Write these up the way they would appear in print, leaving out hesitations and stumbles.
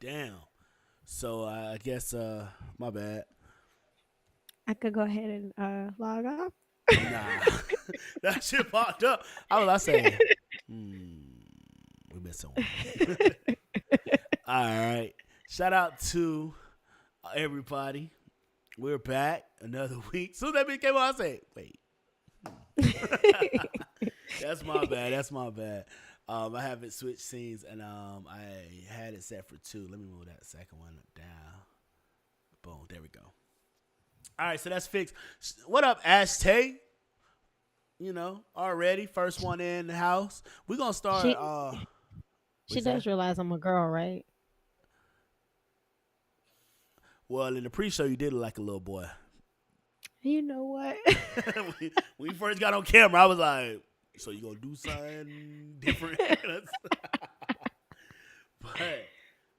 Damn. So I guess my bad. I could go ahead and log off. Nah, that shit popped up. I say, we missing one. All right. Shout out to everybody. We're back another week. Soon as that came on, I say, wait. That's my bad. That's my bad. I haven't switched scenes, and I had it set for 2. Let me move that second one down. Boom. There we go. All right, so that's fixed. What up, Ash Tay? You know, already first one in the house. We're gonna start. She she What's that? does realize I'm a girl, right? Well, in the pre-show, you did look like a little boy. You know what? when we first got on camera, I was like, "So you gonna do something different?" But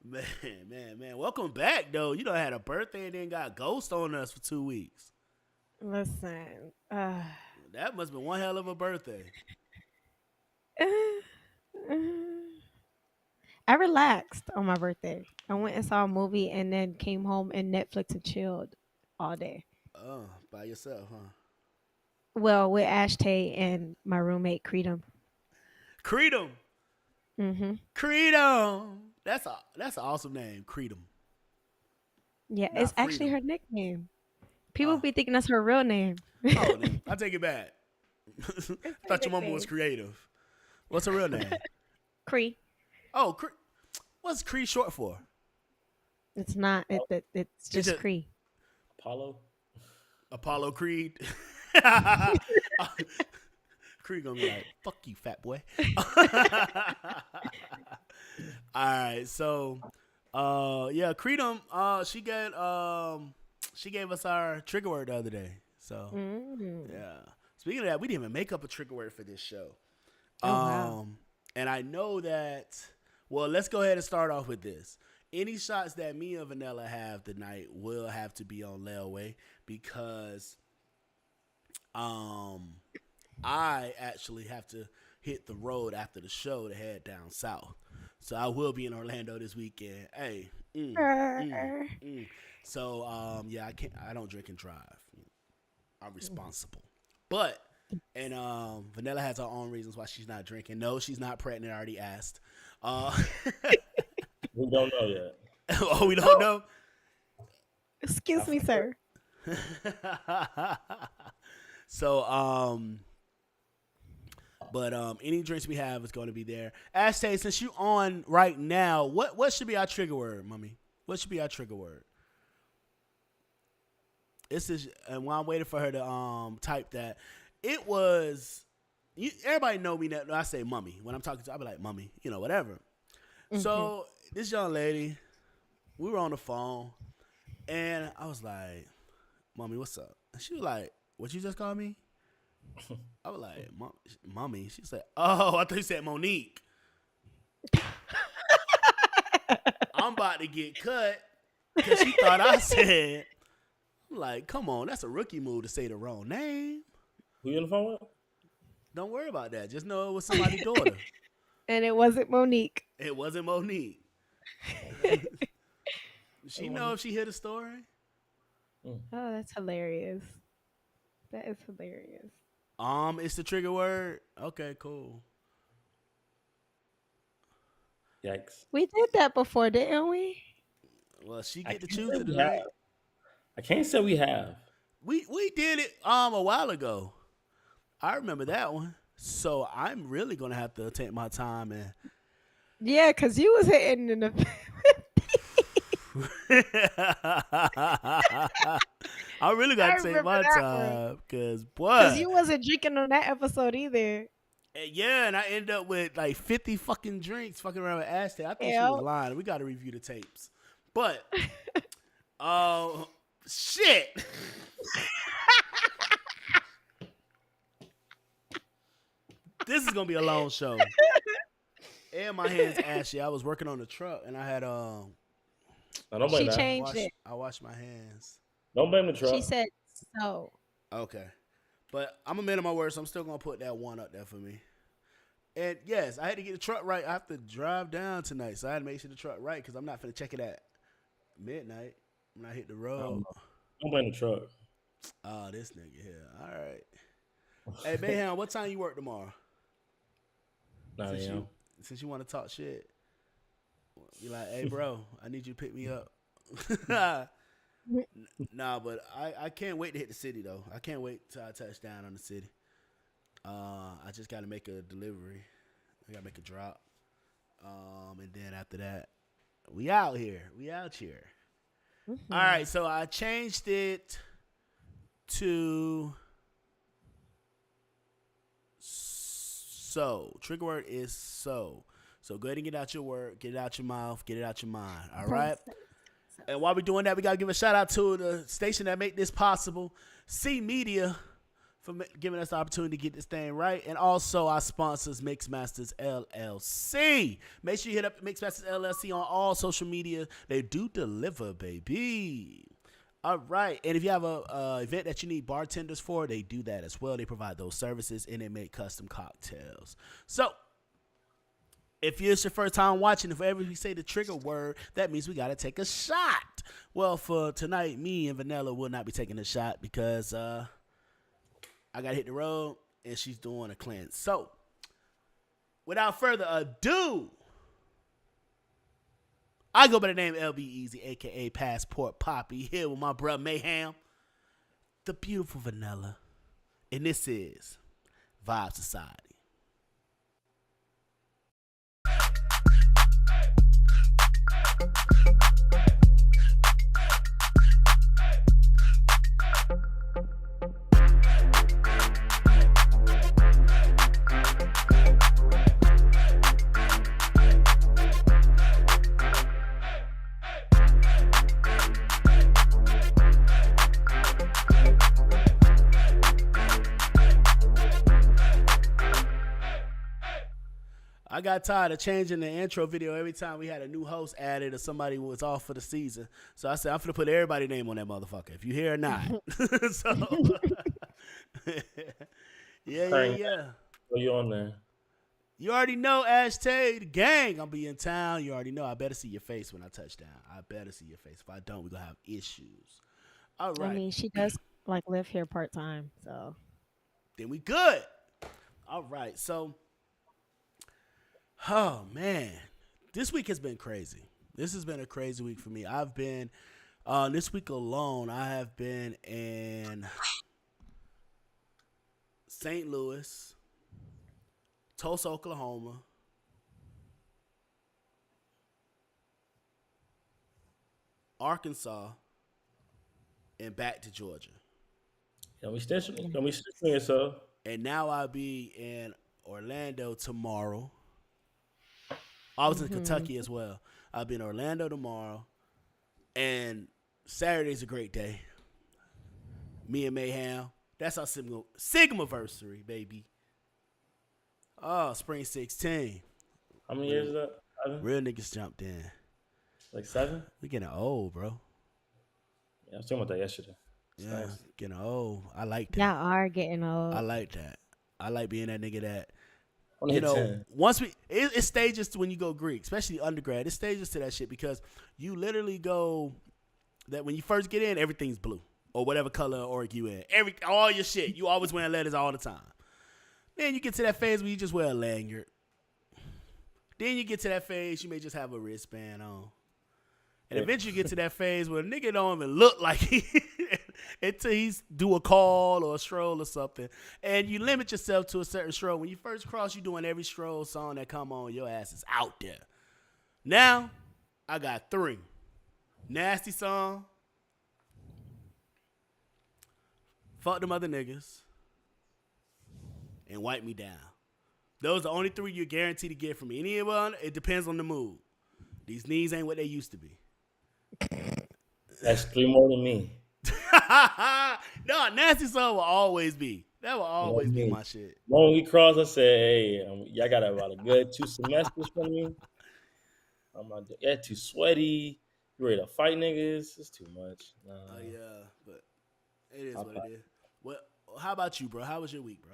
man, welcome back though. You know, had a birthday and then got ghost on us for 2 weeks. Listen, That must have been one hell of a birthday. I relaxed on my birthday. I went and saw a movie and then came home and Netflix and chilled all day. Oh, by yourself, huh? Well, with Ashtay and my roommate Creedom. Creedom. Mm-hmm. Creedom. That's an awesome name, Creedom. Yeah, it's Not actually freedom. her nickname. People Oh, be thinking that's her real name. then I take it back. It's her Thought your mama was nickname. creative. What's her real name? Cree. Oh, what's Cree short for? It's not. It's It's just just Cree. Apollo. Apollo Creed. Creed gonna be like, "Fuck you, fat boy." All right, so, yeah, Creedom. She gave us our trigger word the other day. So, Mm. yeah. Speaking of that, we didn't even make up a trigger word for this show. Oh wow. And I know that. Well, let's go ahead and start off with this. Any shots that me and Vanilla have tonight will have to be on layaway because I actually have to hit the road after the show to head down south. So I will be in Orlando this weekend. Hey, mm. So yeah, I don't drink and drive. I'm responsible. But and Vanilla has her own reasons why she's not drinking. No, she's not pregnant. I already asked. Uh, We don't know yet. oh, we don't know. Excuse me, sir. So but any drinks we have is going to be there. Ashtay, since you on right now, what should be our trigger word, mommy? What should be our trigger word? This is, and while I'm waiting for her to type that, it was. Everybody know me that I say mummy when I'm talking to. I be like mummy, whatever. Mm-hmm. So this young lady, we were on the phone, and I was like, "Mommy, what's up?" And she was like, "What you just called me?" I was like, "Mommy." She said, "Oh, I thought you said Monique." I'm about to get cut because she thought I said. I'm like, come on, that's a rookie move to say the wrong name. Who you on the phone with? Don't worry about that. Just know it was somebody's daughter. And it wasn't Monique. It wasn't Monique. She know if she hear the story. Oh, that's hilarious. That is hilarious. It's the trigger word. Okay, cool. Yikes. We did that before, didn't we? Well, she I get to can't choose say it we tonight. have. I can't say we have. We did it a while ago. I remember that one. So I'm really gonna have to take my time and Yeah, because you was hitting in the. I really I got to take remember my that one. time because Because boy, you wasn't drinking on that episode either. yeah, and I end up with like 50 fucking drinks fucking around with Ashley. I think she was Yep. lying. We got to review the tapes, but shit. This is gonna be a long show. And my hands ashy. I was working on the truck and I had No, don't blame She that. changed it. I washed my hands. Don't blame the She truck. said so. Okay. But I'm a man of my word, so I'm still gonna put that one up there for me. And yes, I had to get the truck right. I have to drive down tonight, so I had to make sure the truck right because I'm not finna check it at midnight when I hit the I don't road. know. I'm blaming the truck. Oh, this nigga here. All right. Hey, Bayham, what time you work tomorrow? 9 Since you a.m. since you want to talk shit, be like, hey, bro, I need you to pick me up. Nah, but I can't wait to hit the city though. I can't wait till I touch down on the city. I just got to make a delivery. I got to make a drop. And then after that, we out here. We out here. All right, so I changed it to so. Trigger word is so. So go ahead and get out your word, get it out your mouth, get it out your mind. All right. And while we're doing that, we gotta give a shout out to the station that make this possible, C Media, for giving us the opportunity to get this thing right, and also our sponsors, Mixmasters LLC. Make sure you hit up Mixmasters LLC on all social media. They do deliver, baby. All right, and if you have a event that you need bartenders for, they do that as well. They provide those services, and they make custom cocktails. So, if it's your first time watching, if ever we say the trigger word, that means we got to take a shot. Well, for tonight, me and Vanilla will not be taking a shot because I got to hit the road, and she's doing a cleanse. So, without further ado, I go by the name LB Easy, a.k.a. Passport Poppy, here with my brother Mayhem, the beautiful Vanilla, and this is Vibe Society. I got tired of changing the intro video every time we had a new host added or somebody was off for the season. So I said, I'm going to put everybody's name on that motherfucker, if you hear or not. So, Frank, yeah. what you on there? You already know, Ashtay, the gang. I'll be in town. You already know. I better see your face when I touch down. I better see your face. If I don't, we're going to have issues. All right. I mean, she does like live here part time, so Then we good. All right. So, oh, man. This week has been crazy. This has been a crazy week for me. I've been, this week alone, I have been in St. Louis, Tulsa, Oklahoma, Arkansas, and back to Georgia. Can we stitch yourself? And now I'll be in Orlando tomorrow. I was in Kentucky as well. I'll be in Orlando tomorrow. And Saturday's a great day. Me and Mayhem. That's our Sigma-versary, baby. Oh, spring 16. How many years is that? 7? Real niggas jumped in. Like 7? We getting old, bro. Yeah, I was talking about that yesterday. It's Yeah, nice. getting old. I like that. y'all are getting old. I like that. I like being that nigga that, I want to you hit know, 10. once it stages to when you go Greek, especially undergrad. It stages to that shit because you literally go that when you first get in, everything's blue or whatever color org you in. All your shit, you always wearing letters all the time. Then you get to that phase where you just wear a lanyard. Then you get to that phase you may just have a wristband on. And eventually you get to that phase where a nigga don't even look like he until he's do a call or a stroll or something. And you limit yourself to a certain stroll. When you first cross, you doing every stroll song that come on, your ass is out there. Now, I got 3. Nasty Song. Fuck them other niggas. And Wipe Me Down. Those are the only 3 you're guaranteed to get from me. Anyone, it depends on the mood. These knees ain't what they used to be. That's 3 more than me. No, Nasty Song will always be. That will always be me. my shit. When we crossed, I said, hey, y'all got about a good 2 semesters from me. I'm not too sweaty. You ready to fight niggas? It's too much. Nah. Oh, yeah, but it is what it is. Well, how about you, bro? How was your week, bro?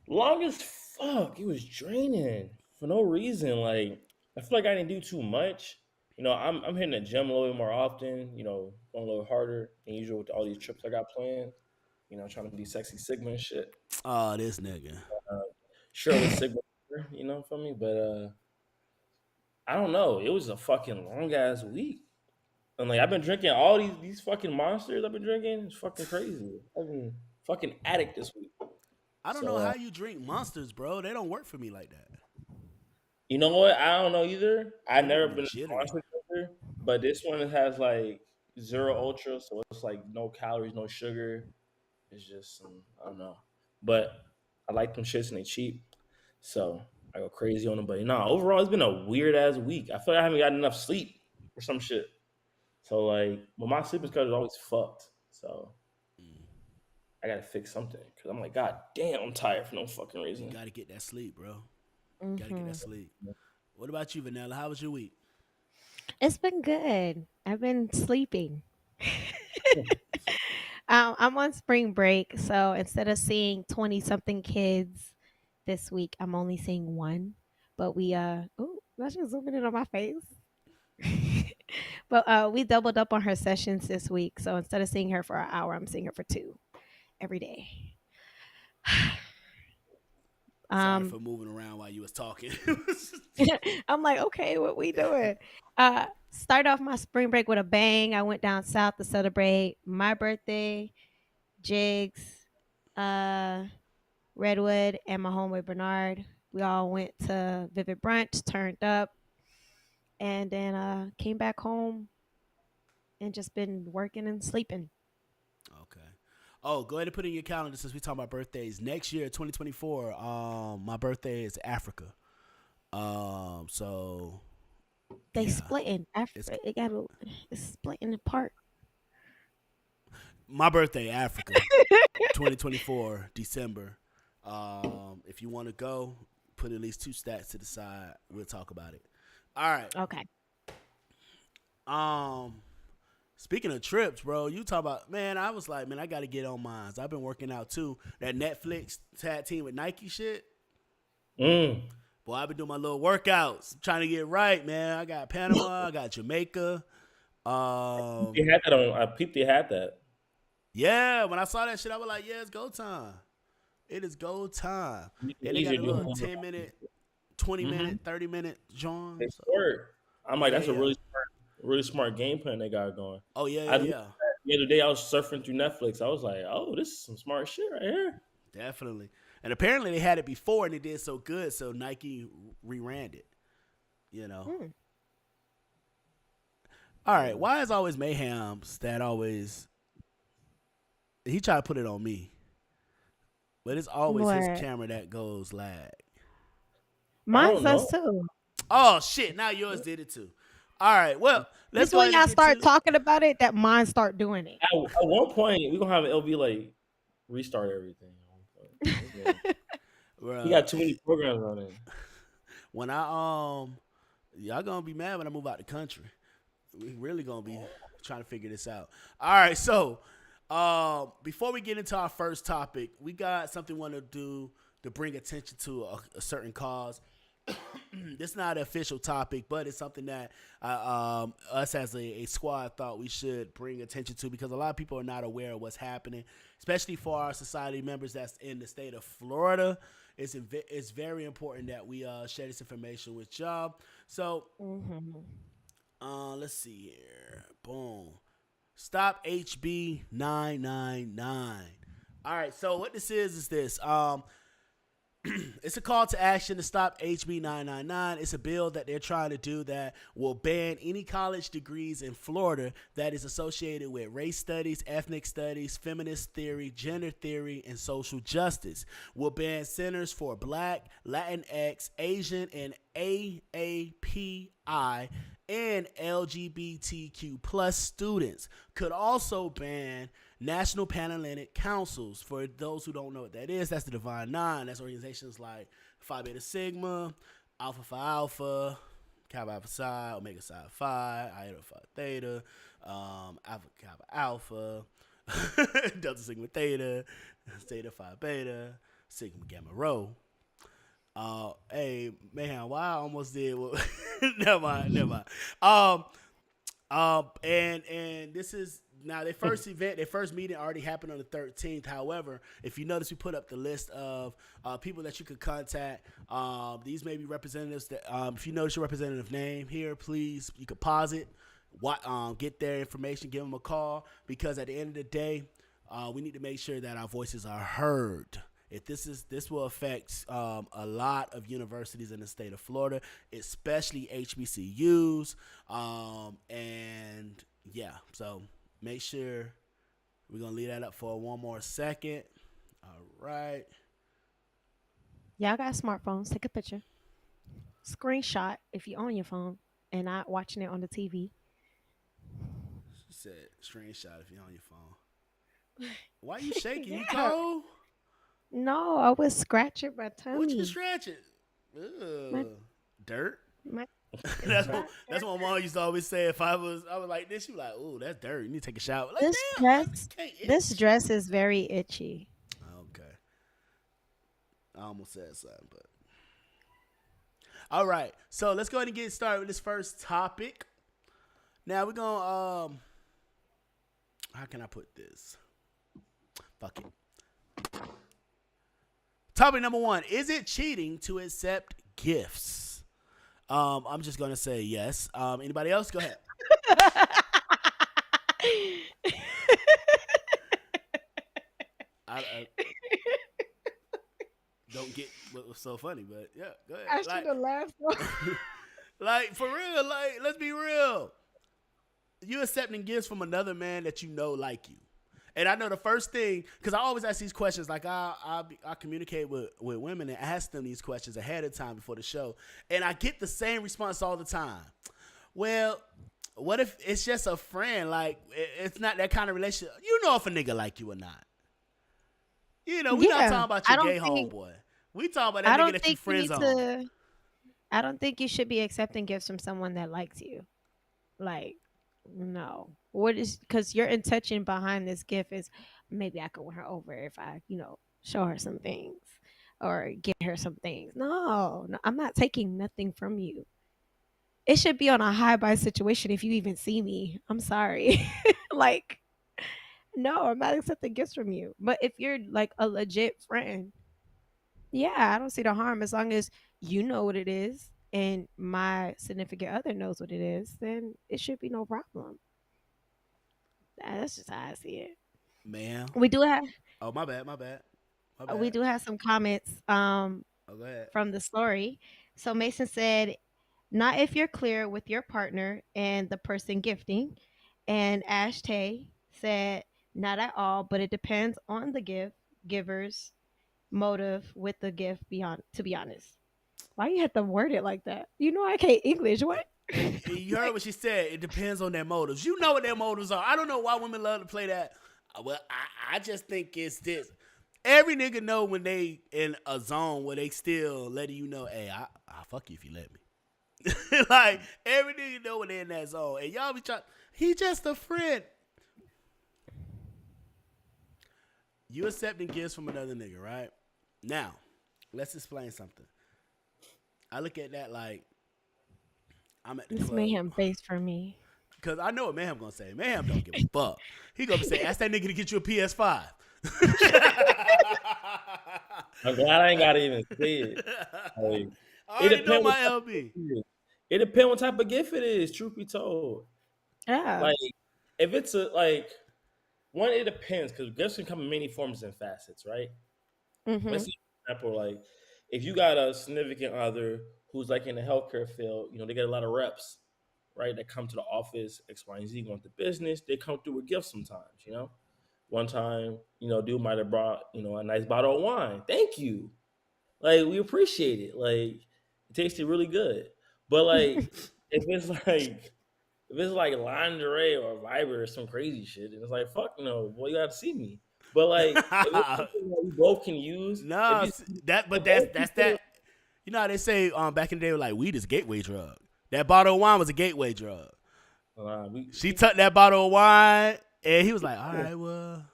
Longest fuck, it was draining for no reason. Like I feel like I didn't do too much. I'm hitting the gym a little bit more often. Going a little harder than usual with all these trips I got planned. Trying to be sexy Sigma and shit. Oh, this nigga. Uh, Shirtless Sigma, for me. But I don't know. It was a fucking long ass week. And like I've been drinking all these fucking monsters I've been drinking. It's fucking crazy. I've been fucking addict this week. I don't So know how you drink monsters, bro. They don't work for me like that. you know what? I don't know either. I've They make never me been a jittery. monster drinker, but this one has like zero ultra, so it's like no calories, no sugar. It's just some I don't know. But I like them shits and they cheap. So I go crazy on them. But overall it's been a weird ass week. I feel like I haven't gotten enough sleep or some shit. So like, but my sleeping schedule is always fucked. So Mm. I gotta fix something because I'm like, God damn, I'm tired for no fucking You reason. got to get that sleep, bro. Got to get Hmm. that sleep. What about you, Vanilla? How was your week? It's been good. I've been sleeping. I'm on spring break, so instead of seeing 20 something kids this week, I'm only seeing one. But oh, that's just zooming in on my face. But we doubled up on her sessions this week, so instead of seeing her for an hour, I'm seeing her for two every day. Sorry um, for moving around while you was talking. I'm like, okay, what we doing? Start off my spring break with a bang. I went down south to celebrate my birthday, Jigs, uh, Redwood, and my homeboy Bernard. We all went to Vivid Brunch, turned up, and then came back home and just been working and sleeping. Okay. Oh, go ahead and put in your calendar since we talking about birthdays. Next year, 2024, my birthday is Africa. So They yeah, split in it's Africa. It's splitting apart. my birthday, Africa, 2024, December. If you want to go, put at least two stats to the side. We'll talk about it. All right. Okay. Um, Speaking of trips, bro, you talk about man. I was like, man, I got to get on mine. I've been working out too. That Netflix tag team with Nike shit. Mm. Boy, I've been doing my little workouts, trying to get right, man. I got Panama, I got Jamaica. They had that on. I peeped. They had that. Yeah, when I saw that shit, I was like, yeah, it's go time. It is go time. Make it And they got easier a to do little homework. 10-minute, 20-minute, Mm-hmm. 30-minute John. They So work. I'm like, yeah, that's a yeah. really smart game plan they got going. Oh yeah, I yeah, looked yeah. at that the other day. I was surfing through Netflix. I was like, oh, this is some smart shit right here. Definitely. And apparently they had it before and it did so good, so Nike re-ran it. You know. Hmm. All right. Yeah. Why is always Mayhem's that always he try to put it on me, but it's always his What? camera that goes lag. I Mine don't does know. too. Oh shit! Now yours did it too. All right. Well, let's It's go when ahead and y'all get start to. talking about it that mine start doing it. At one point, we're gonna have LB like restart everything. At one point. He Bruh, got too many programs running. when I y'all gonna be mad when I move out the country. We really gonna be trying to figure this out. All right, so before we get into our first topic, we got something we want to do to bring attention to a certain cause. This is not an official topic, but it's something that us as a squad thought we should bring attention to because a lot of people are not aware of what's happening, especially for our society members that's in the state of Florida. It's very important that we share this information with y'all. So Hmm. let's see here. Boom. Stop HB 999. All right. So what this is this. It's a call to action to stop HB 999. It's a bill that they're trying to do that will ban any college degrees in Florida that is associated with race studies, ethnic studies, feminist theory, gender theory, and social justice. Will ban centers for Black, Latinx, Asian, and AAPI and LGBTQ plus students. Could also ban National Panhellenic Councils. For those who don't know what that is, that's the Divine Nine. That's organizations like Phi Beta Sigma, Alpha Phi Alpha, Kappa Alpha Psi, Omega Psi Phi, Iota Phi Theta, Alpha Kappa Alpha, Delta Sigma Theta, Theta Phi Beta, Sigma Gamma Rho. Hey man, why I almost did? Never mind, never mind. Um, and this is now their first event, their first meeting already happened on the 13th. However, if you notice, we put up the list of people that you could contact. These may be representatives that, if you notice your representative name here, please, you could pause it, get their information, give them a call, because at the end of the day, we need to make sure that our voices are heard. If this will affect a lot of universities in the state of Florida, especially HBCUs, and yeah. So make sure we're gonna leave that up for one more second. All right. Y'all got smartphones. Take a picture, screenshot if you own your phone and not watching it on the TV. She said screenshot if you're on your phone. Why you shaking? You Yeah. cold? No, I was scratching my What you tummy. scratching? My Ugh. Dirt. my it's that's what not that's what my mom used to always say. If I was like this, she was like, "Ooh, that's dirt. You need to take a shower." Like, this damn, dress. I can't This itch. dress is very itchy. Okay, I almost said something, but all right. So let's go ahead and get started with this first topic. Now we're gonna how can I put this? Fuck it. Topic number one: is it cheating to accept gifts? I'm just gonna say yes. Anybody else? Go ahead. I don't get what was so funny, but yeah, go ahead. I should have laughed. Like for real, like let's be real. You accepting gifts from another man that you know like you. And I know the first thing, because I always ask these questions, like I communicate with women and ask them these questions ahead of time before the show, and I get the same response all the time. Well, what if it's just a friend? Like it's not that kind of relationship. You know if a nigga like you or not. You know, we not Yeah, talking about I your don't gay think homeboy. We talking about I that nigga don't that you think you friends need on. to. I don't think you should be accepting gifts from someone that likes you. Like, no. What is because your intention behind this gift is maybe I could win her over if I, show her some things or get her some things. No, no, I'm not taking nothing from you. It should be on a high buy situation if you even see me. I'm sorry. Like, no, I'm not accepting gifts from you. But if you're like a legit friend, yeah, I don't see the harm as long as you know what it is and my significant other knows what it is, then it should be no problem. That's just how I see it. Ma'am. We do have Oh my bad, my bad. My we bad. do have some comments Oh go ahead. from the story. So Mason said, "Not if you're clear with your partner and the person gifting." And Ash Tay said, "Not at all, but it depends on the giver's motive with the gift beyond to be honest." Why you have to word it like that? You know I can't English. What? You heard Like, what she said. It depends on their motives. You know what their motives are. I don't know why women love to play that. Well, I just think it's this. Every nigga know when they in a zone where they still letting you know, hey, I fuck you if you let me. Like every nigga know when they in that zone, and y'all be trying. He just a friend. You accepting gifts from another nigga, right? Now, let's explain something. I look at that like I'm at the this club. mayhem face for me. Cause I know what Mayhem gonna say. Mayhem don't give a fuck. He gonna say, ask that nigga to get you a PS5. I'm glad I ain't gotta even say it. Like, I it already know depends what my type of LB. gift it is. It depends what type of gift it is. Truth be told, Yeah. like if it's a like one, it depends because gifts can come in many forms and facets, right? Let's Mhm. see, for example, like if you got a significant other who's like in the healthcare field, they get a lot of reps, right? That come to the office, X, Y, and Z, going to business. They come through with gifts sometimes. One time, dude might have brought, a nice bottle of wine. Thank you. Like, we appreciate it. Like, it tasted really good. But like, if it's like if it's like lingerie or Viber or some crazy shit, and it's like, fuck no, boy, you gotta see me. But like, if it's something that we both can use, if No, you that if but that's both that's people, that. You know how they say back in the day like weed is a gateway drug. That bottle of wine was a gateway drug. we She took that bottle of wine and he was like, all right, well,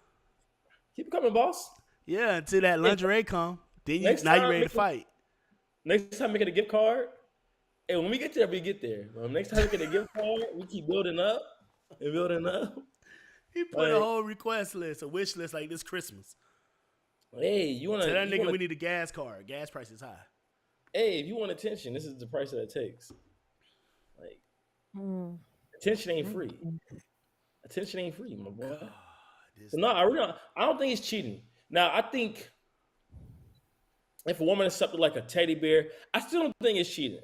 keep it coming, boss. yeah, until that Yeah, lingerie come. Then you next now you time, ready to fight. Next time we get a gift card. Hey, when we get there, we get there. Next time we get a gift card, we keep building up and building up. He put a Like, whole request list, a wish list like this Christmas. hey, Tell that nigga we need a gas card. Gas price is high. hey, if you want attention, this is the price that it takes. Like, Mm. attention ain't free. Attention ain't free, my boy. This No, I don't think it's cheating. Now, I think if a woman is something like a teddy bear, I still don't think it's cheating.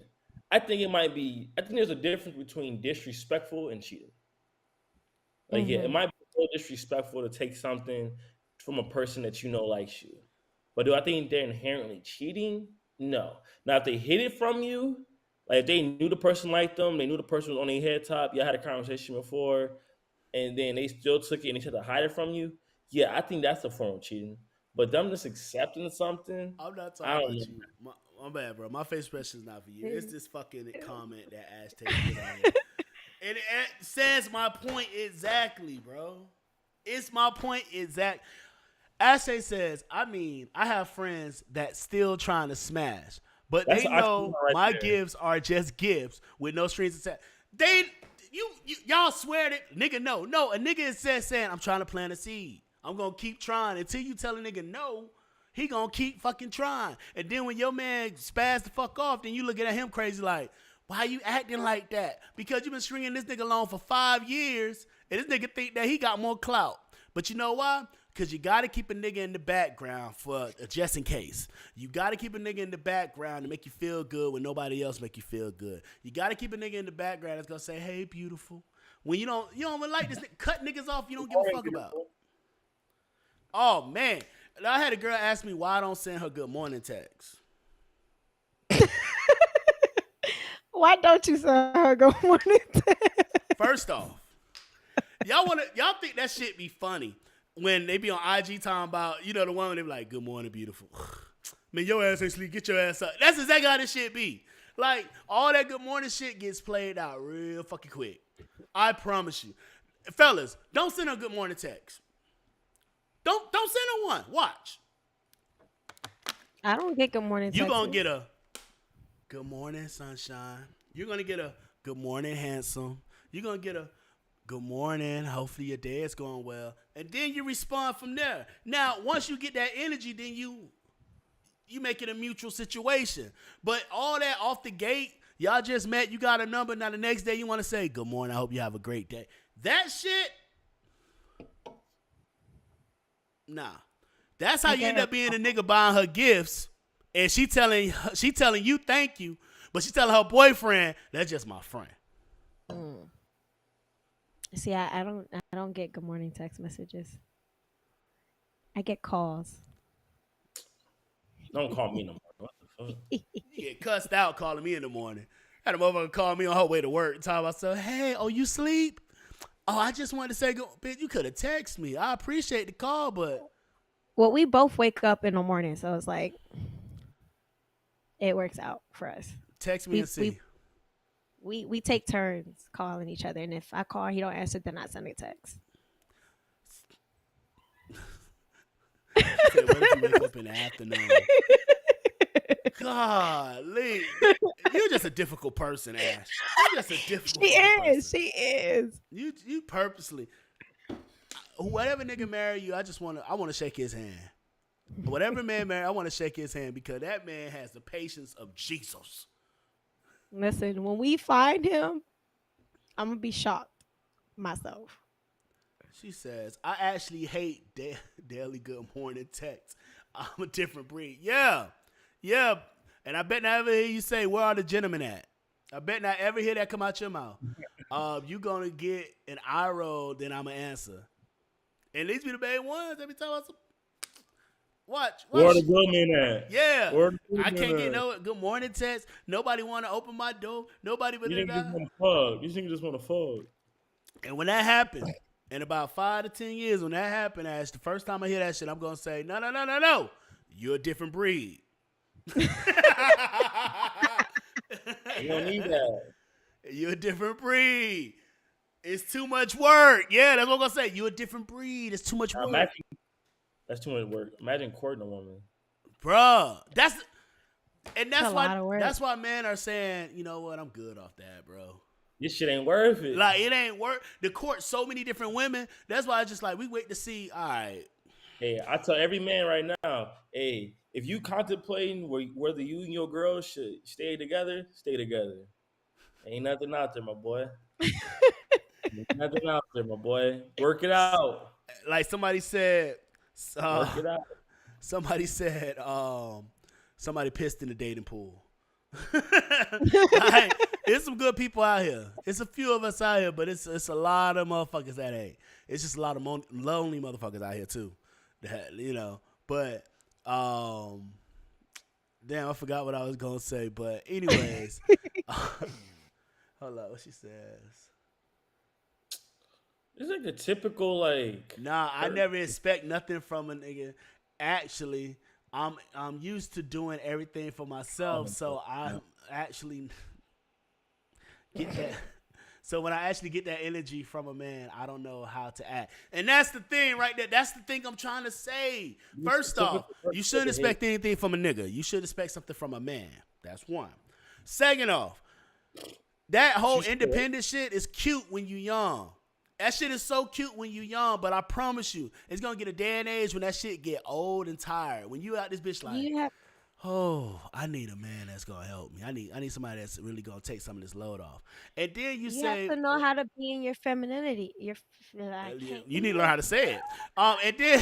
I think it might be. I think there's a difference between disrespectful and cheating. Like, yeah, it might be so disrespectful to take something from a person that you know likes you. But do I think they're inherently cheating? No. Now, if they hid it from you, like if they knew the person liked them, they knew the person was on their head top, y'all had a conversation before, and then they still took it and they tried to hide it from you, yeah, I think that's a form of cheating. But them just accepting something, I'm not I talking don't about know. you. My bad, bro. My face expression is not for you. It's this fucking comment that Ash takes it on. And it says my point exactly, bro. It's my point exact. Ashay says, I mean, I have friends that still trying to smash, but That's they I see know right my there. gifts are just gifts with no strings attached. Y'all swear that nigga no. A nigga is saying I'm trying to plant a seed. I'm gonna keep trying until you tell a nigga no. He gonna keep fucking trying. And then when your man spaz the fuck off, then you looking at him crazy like, why you acting like that? Because you been stringing this nigga along for 5 years, and this nigga think that he got more clout. But you know why? Because you got to keep a nigga in the background for just in case. You got to keep a nigga in the background to make you feel good when nobody else make you feel good. You got to keep a nigga in the background that's going to say, hey, beautiful. When you don't even like this nigga, cut niggas off you don't give a fuck about. Oh, man. I had a girl ask me why I don't send her good morning text. Why don't you send her good morning text? First off, y'all think that shit be funny when they be on IG talking about, the one where they be like, good morning, beautiful. Man, your ass ain't sleep. Get your ass up. That's exactly how this shit be. Like, all that good morning shit gets played out real fucking quick. I promise you. Fellas, don't send her good morning text. Don't send her one. Watch. I don't get good morning text. You gonna get a good morning, sunshine. You're gonna get a good morning, handsome. You're gonna get a good morning. Hopefully your day is going well. And then you respond from there. Now, once you get that energy, then you make it a mutual situation. But all that off the gate, y'all just met, you got a number. Now the next day you want to say, good morning, I hope you have a great day. That shit, nah. That's how you end up being a nigga buying her gifts. And she telling you thank you, but she telling her boyfriend, that's just my friend. See, I don't get good morning text messages. I get calls. Don't call me no more. What the fuck? You get cussed out calling me in the morning. Had a motherfucker call me on her way to work and talk about, so, hey, oh, you sleep? Oh, I just wanted to say, bitch, you could have texted me. I appreciate the call, but. Well, we both wake up in the morning, so it's like, it works out for us. Text me and see. We take turns calling each other, and if I call, he don't answer, then I send a text. Said, what if you wake up in the afternoon? Golly. You're just a difficult person, Ash. You're just a difficult person. She is. You purposely. Whatever nigga marry you, I want to shake his hand. Whatever man marry, I want to shake his hand because that man has the patience of Jesus. Listen, when we find him, I'm going to be shocked myself. She says, I actually hate daily good morning text. I'm a different breed. Yeah. And I bet not ever hear you say, where are the gentlemen at? I bet not ever hear that come out your mouth. You going to get an eye roll, then I'm going to answer. And these be the main ones every time I say, watch. Where are the good men at? Yeah. I can't get no good morning text. Nobody want to open my door. Nobody but You think you just want to fuck. And when that happens, in about 5 to 10 years, when that happens, Ash, the first time I hear that shit, I'm going to say, no. You're a different breed. You don't need that. You're a different breed. It's too much work. Yeah, that's what I'm going to say. You're a different breed. It's too much work. That's too much work. Imagine courting a woman. Bruh, And It's a lot of work. that's why men are saying, you know what, I'm good off that, bro. This shit ain't worth it. Like it ain't work. The court so many different women. That's why I just like we wait to see. All right, Hey, I tell every man right now, hey, if you contemplating whether you and your girl should stay together, stay together. Ain't nothing out there, my boy. Ain't nothing out there, my boy. Work it out. like somebody said. Work Uh, it out. somebody said. Somebody pissed in the dating pool. Like, there's some good people out here. It's a few of us out here, but it's a lot of motherfuckers that ain't. It's just a lot of lonely motherfuckers out here too. That but damn, I forgot what I was gonna say. But anyways, hold up, what she says. It's like a typical like. Nah, I never expect nothing from a nigga. Actually, I'm used to doing everything for myself, so I actually get that. So when I actually get that energy from a man, I don't know how to act. And that's the thing right there. That's the thing I'm trying to say. First off, you shouldn't expect anything from a nigga. You should expect something from a man. That's one. Second off, that whole independent shit is cute when you young. That shit is so cute when you young, but I promise you, it's gonna get a day and age when that shit get old and tired. When you out this bitch like, oh, I need a man that's gonna help me. I need somebody that's really gonna take some of this load off. And then you say have to know how to be in your femininity. you need to learn how to say it. And then,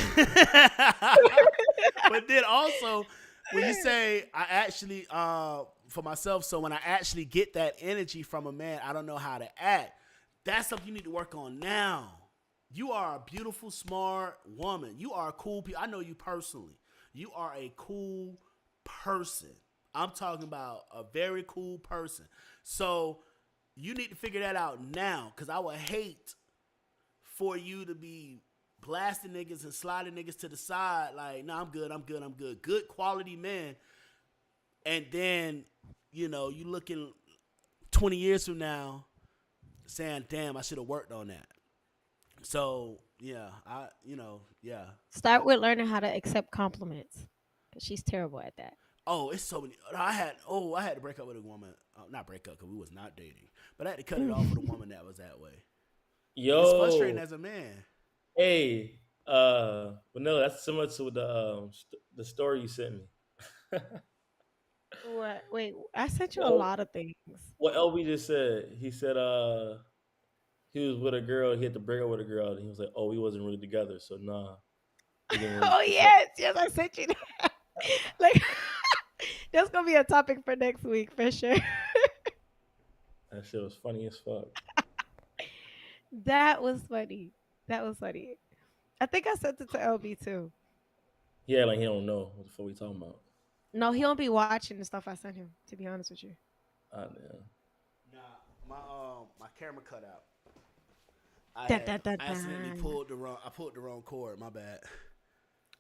but then also when you say I actually for myself, so when I actually get that energy from a man, I don't know how to act. That's something you need to work on now. You are a beautiful, smart woman. You are a cool I know you personally. You are a cool person. I'm talking about a very cool person. So you need to figure that out now, because I would hate for you to be blasting niggas and sliding niggas to the side like, no, I'm good. Good quality men. And then, you looking 20 years from now saying, damn, I should have worked on that. So, yeah, yeah. Start with learning how to accept compliments, because she's terrible at that. Oh, it's so many. I had to break up with a woman. Not break up, because we was not dating. But I had to cut it off with a woman that was that way. Yo. It's frustrating as a man. Hey, no, that's similar to the story you sent me. What? Wait, I sent you a lot of things. What LB just said, he said he was with a girl, he had to break up with a girl, and he was like, oh, we wasn't really together, so nah. Oh yes, I sent you that. Like, that's gonna be a topic for next week for sure. That shit was funny as fuck. That was funny. I think I sent it to LB too. Yeah, like he don't know what the fuck we talking about. No, he don't be watching the stuff I sent him, to be honest with you. Ah, damn. Nah, my camera cut out. I accidentally pulled the wrong cord. My bad.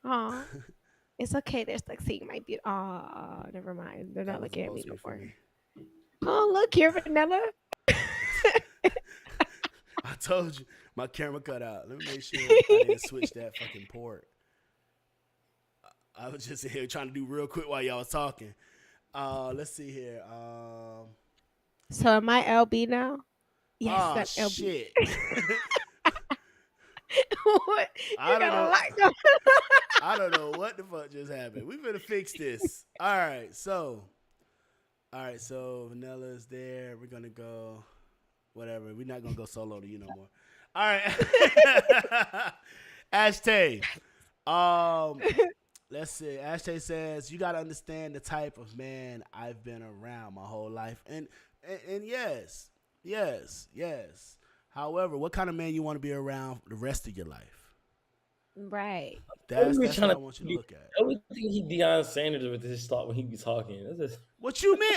Aw. It's okay. They're like seeing my beauty. Aw, never mind. They're not looking at me no more. Oh, look here, Vanilla. I told you, my camera cut out. Let me make sure I didn't switch that fucking port. I was just here trying to do real quick while y'all was talking. Let's see here. So am I LB now? Yes, that's LB. Shit. What? I don't know what the fuck just happened. We better fix this. All right, so Vanilla's there. We're gonna go. Whatever. We're not gonna go solo to you no more. All right. Ashtay. Let's see. Ashtay says, you gotta understand the type of man I've been around my whole life. And yes. However, what kind of man you want to be around the rest of your life? Right. That's what I want you to look at. I would think he Deion Sanders with his thought when he be talking. What you mean?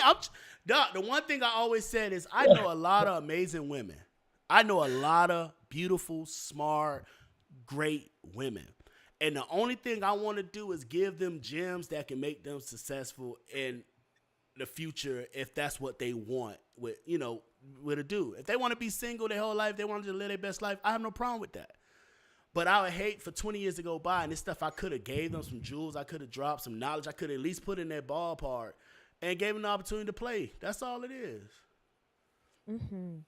The one thing I always said is I know a lot of amazing women. I know a lot of beautiful, smart, great women. And the only thing I want to do is give them gems that can make them successful in the future if that's what they want with a dude. If they want to be single their whole life, they want to live their best life, I have no problem with that. But I would hate for 20 years to go by and this stuff I could have gave them some jewels, I could have dropped some knowledge, I could have at least put in their ballpark, and gave him the opportunity to play. That's all it is. Mhm.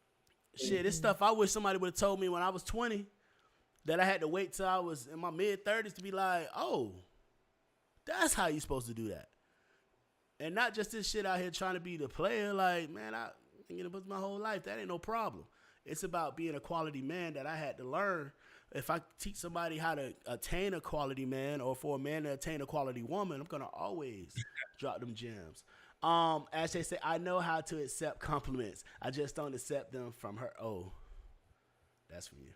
Shit, it's stuff I wish somebody would have told me when I was 20 that I had to wait till I was in my mid 30s to be like, oh, that's how you supposed to do that. And not just this shit out here trying to be the player. Like, man, I been getting my whole life. That ain't no problem. It's about being a quality man that I had to learn. If I teach somebody how to attain a quality man, or for a man to attain a quality woman, I'm gonna always drop them gems. As they say, I know how to accept compliments. I just don't accept them from her. Oh, that's from you.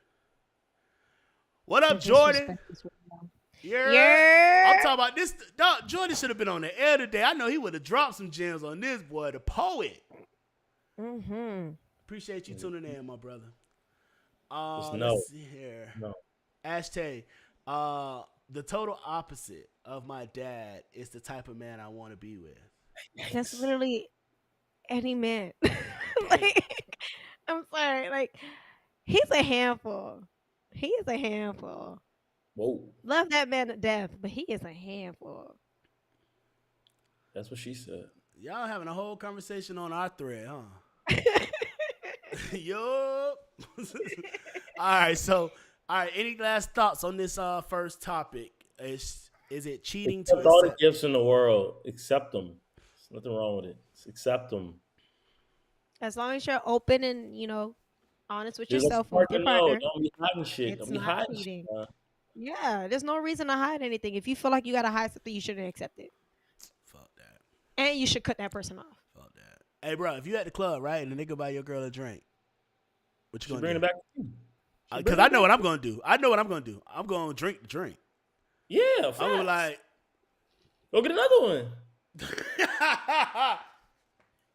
What The up, Jordan? disrespect is real. Yeah. I'm Yeah. talking about this. Dog, Jordan should have been on the air today. I know he would have dropped some gems on this boy, the poet. Mhm. Appreciate you tuning in, my brother. Just Let's no, see here. no. Ashtay, the total opposite of my dad is the type of man I want to be with. That's Yikes. literally any man. Damn. Like, I'm sorry. Like, he's a handful. He is a handful. Whoa. Love that man to death, but he is a handful. That's what she said. Y'all having a whole conversation on our thread, huh? Yup. All right, so any last thoughts on this first topic? Is it cheating to Accept all the accept? gifts in the world. Accept them. There's nothing wrong with it. Just accept them. As long as you're open and, honest with Just let yourself your and with your partner know. partner, Don't be hiding shit. it's Don't be not hiding shit. cheating. Yeah, there's no reason to hide anything. If you feel like you gotta hide something, you shouldn't accept it, Fuck that. and you should cut that person off. Fuck that. Hey, bro, if you at the club, right, and a nigga buy your girl a drink, what you She gonna bringing do? it back to you. She Because bringing I it know back. what I'm gonna do. I know what I'm gonna do. I'm gonna drink the drink. Yeah, I'm gonna be facts. like, Go get another one.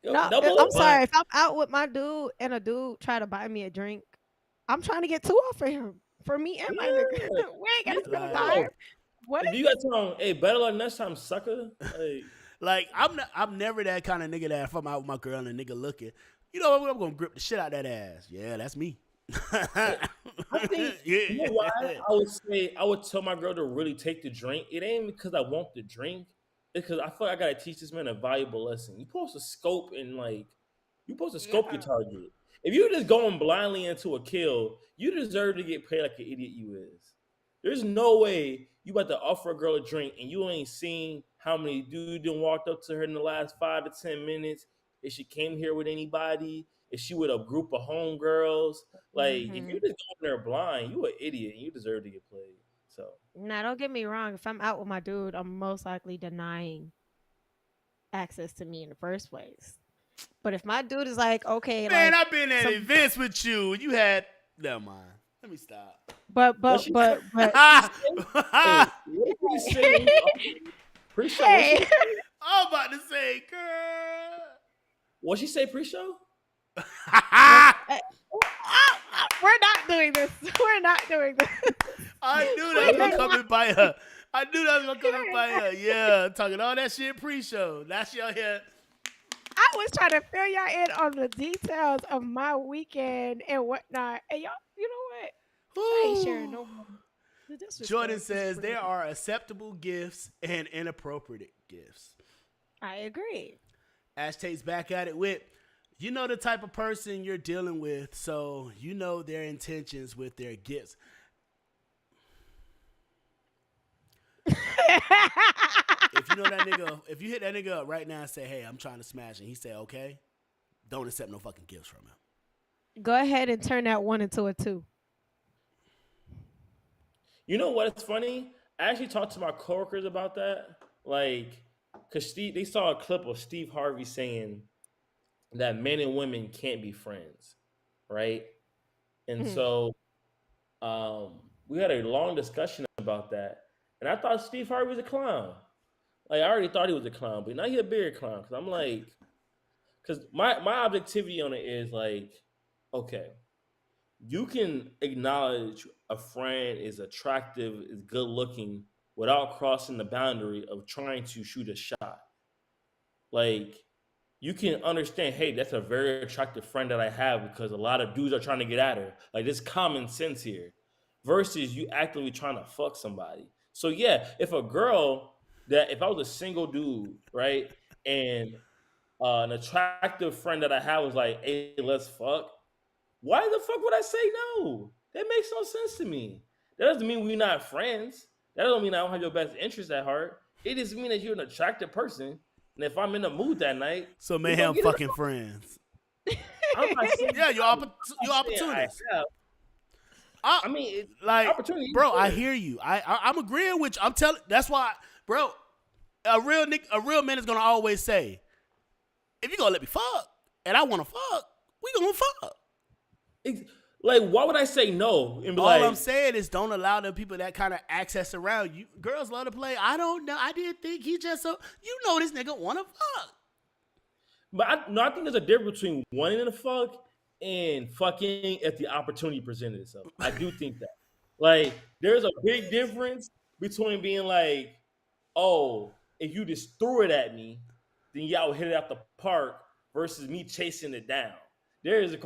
Yo, No, double I'm up. but sorry. If I'm out with my dude and a dude try to buy me a drink, I'm trying to get two off for him, for me and my nigga. Yeah. We ain't You gotta it's spend the like, time. know, What? if you got time, hey, better luck next time, sucker. Like, I'm never that kind of nigga that if I'm out with my girl and a nigga looking, you know, I'm gonna grip the shit out that ass. Yeah, that's me. I think you know why Yeah. I would tell my girl to really take the drink. It ain't because I want the drink. It's because I feel like I gotta teach this man a valuable lesson. You supposed to scope and like you supposed to scope your Yeah. target. If you're just going blindly into a kill, you deserve to get paid like an idiot you is. There's no way you about to offer a girl a drink and you ain't seen how many dudes done walked up to her in the last 5 to 10 minutes. If she came here with anybody, if she with a group of homegirls, like if you Hmm. just going there blind, you an idiot and you deserve to get played. So Now, don't get me wrong. If I'm out with my dude, I'm most likely denying access to me in the first place. But if my dude is like, okay, Man, like I've been at some, events with you. You had never mind. Let me stop. but what but she but but she say? Hey, what did she say when you pre-show? hey, I'm about to say, girl. What she say pre-show? Look, we're not doing this. We're not doing this. I knew that We was gonna are come not in by her. I knew that was gonna come in doing by that. her. Yeah, talking all that shit pre-show. That's your here. I was trying to fill y'all in on the details of my weekend and whatnot. And y'all, you know what? I ain't sharing Whew. no more. The Jordan disrespect is says there crazy. are acceptable gifts and inappropriate gifts. I agree. Ashtate's back at it with, you know the type of person you're dealing with, so you know their intentions with their gifts. If you know that nigga, if you hit that nigga up right now and say, hey, I'm trying to smash, and he say, okay, don't accept no fucking gifts from him. Go ahead and turn that one into a two. You know what's funny? I actually talked to my coworkers about that. Like, cause Steve, they saw a clip of Steve Harvey saying that men and women can't be friends, right? And Mm. so we had a long discussion about that. And I thought Steve Harvey was a clown. Like I already thought he was a clown, but now he's a bigger clown. Cause I'm like, cause my objectivity on it is like, okay, you can acknowledge a friend is attractive, is good looking, without crossing the boundary of trying to shoot a shot. Like you can understand, hey, that's a very attractive friend that I have because a lot of dudes are trying to get at her. Like there's common sense here. Versus you actively trying to fuck somebody. So yeah, if a girl that if I was a single dude, right, and an attractive friend that I had was like, "Hey, let's fuck." Why the fuck would I say no? That makes no sense to me. That doesn't mean we're not friends. That doesn't mean I don't have your best interest at heart. It just means that you're an attractive person. And if I'm in the mood that night, So we gonna mayhem get it fucking on. friends. I'm not saying Yeah, I'm not you're saying I opportunist. have. I I mean, like, opportunity is bro. I there. hear you. I'm agreeing with you. I'm telling. That's why, bro. A real man is gonna always say, if you gonna let me fuck and I wanna fuck, we gonna fuck. Like, why would I say no and be All I'm like, saying is don't allow them people that kind of access around you. Girls love to play. I don't know. I didn't think he just so. You know this nigga wanna fuck. but I think there's a difference between wanting to fuck and fucking if the opportunity presented itself. I do think that. Like, there's a big difference between being like, oh, if you just threw it at me, then y'all would hit it out the park versus me chasing it down. There is a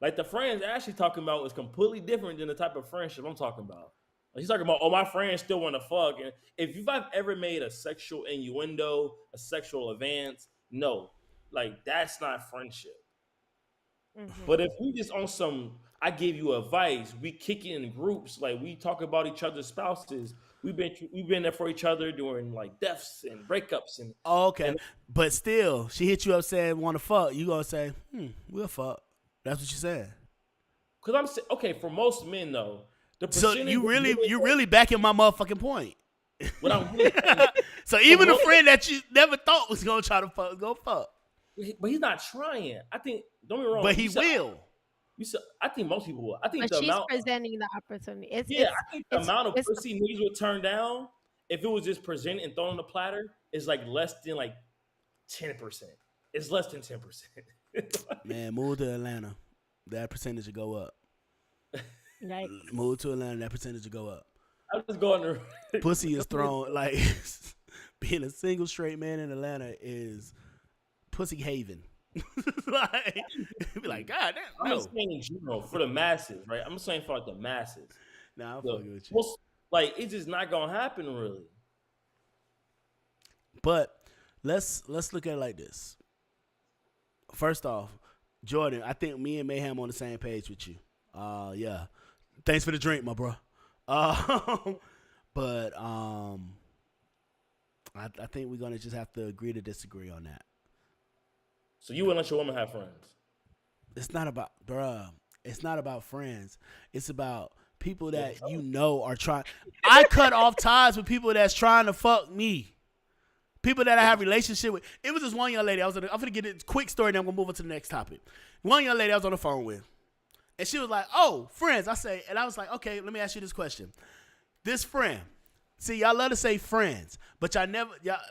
like the friends actually talking about is completely different than the type of friendship I'm talking about. Like he's talking about, oh, my friends still want to fuck. And if you've ever made a sexual innuendo, a sexual advance, no, like that's not friendship. But if we just on some, I give you advice, we kick it in groups, like we talk about each other's spouses. We've been there for each other during like deaths and breakups Oh, okay. and But still, she hit you up saying wanna fuck. You gonna say, we'll fuck. That's what you said. because okay, for most men though, the So percentage of women, you really backing my motherfucking point. what I'm really saying is So for even a women, friend that you never thought was gonna try to fuck, go fuck. but he's not trying. I think, don't be wrong. But he will. You said, I think most people will. I think But the she's amount, presenting the opportunity. yeah, I think the amount of It's pussy niggas would turn down if it was just presented and thrown on the platter is like less than like 10%. It's less than 10%. Man, move to Atlanta. That percentage will go up. like Move to Atlanta, that percentage will go up. I'm just going to Pussy is thrown like being a single straight man in Atlanta is pussy haven. Like be like, God damn, I'm no. just saying in general for the masses, right? I'm saying for like the masses. Nah, I'm The fucking with you. most, like it's just not gonna happen really. But let's look at it like this. First off, Jordan, I think me and Mayhem on the same page with you. Yeah. Thanks for the drink, my bro. But I think we're gonna just have to agree to disagree on that. So you wouldn't let your woman have friends. It's not about, bruh. It's not about friends. It's about people that you know are trying. I cut off ties with people that's trying to fuck me. People that I have relationship with. It was this one young lady. I'm gonna get a quick story, then I'm gonna move on to the next topic. One young lady I was on the phone with, and she was like, "Oh, friends." And I was like, "Okay, let me ask you this question. This friend, see, y'all love to say friends, but y'all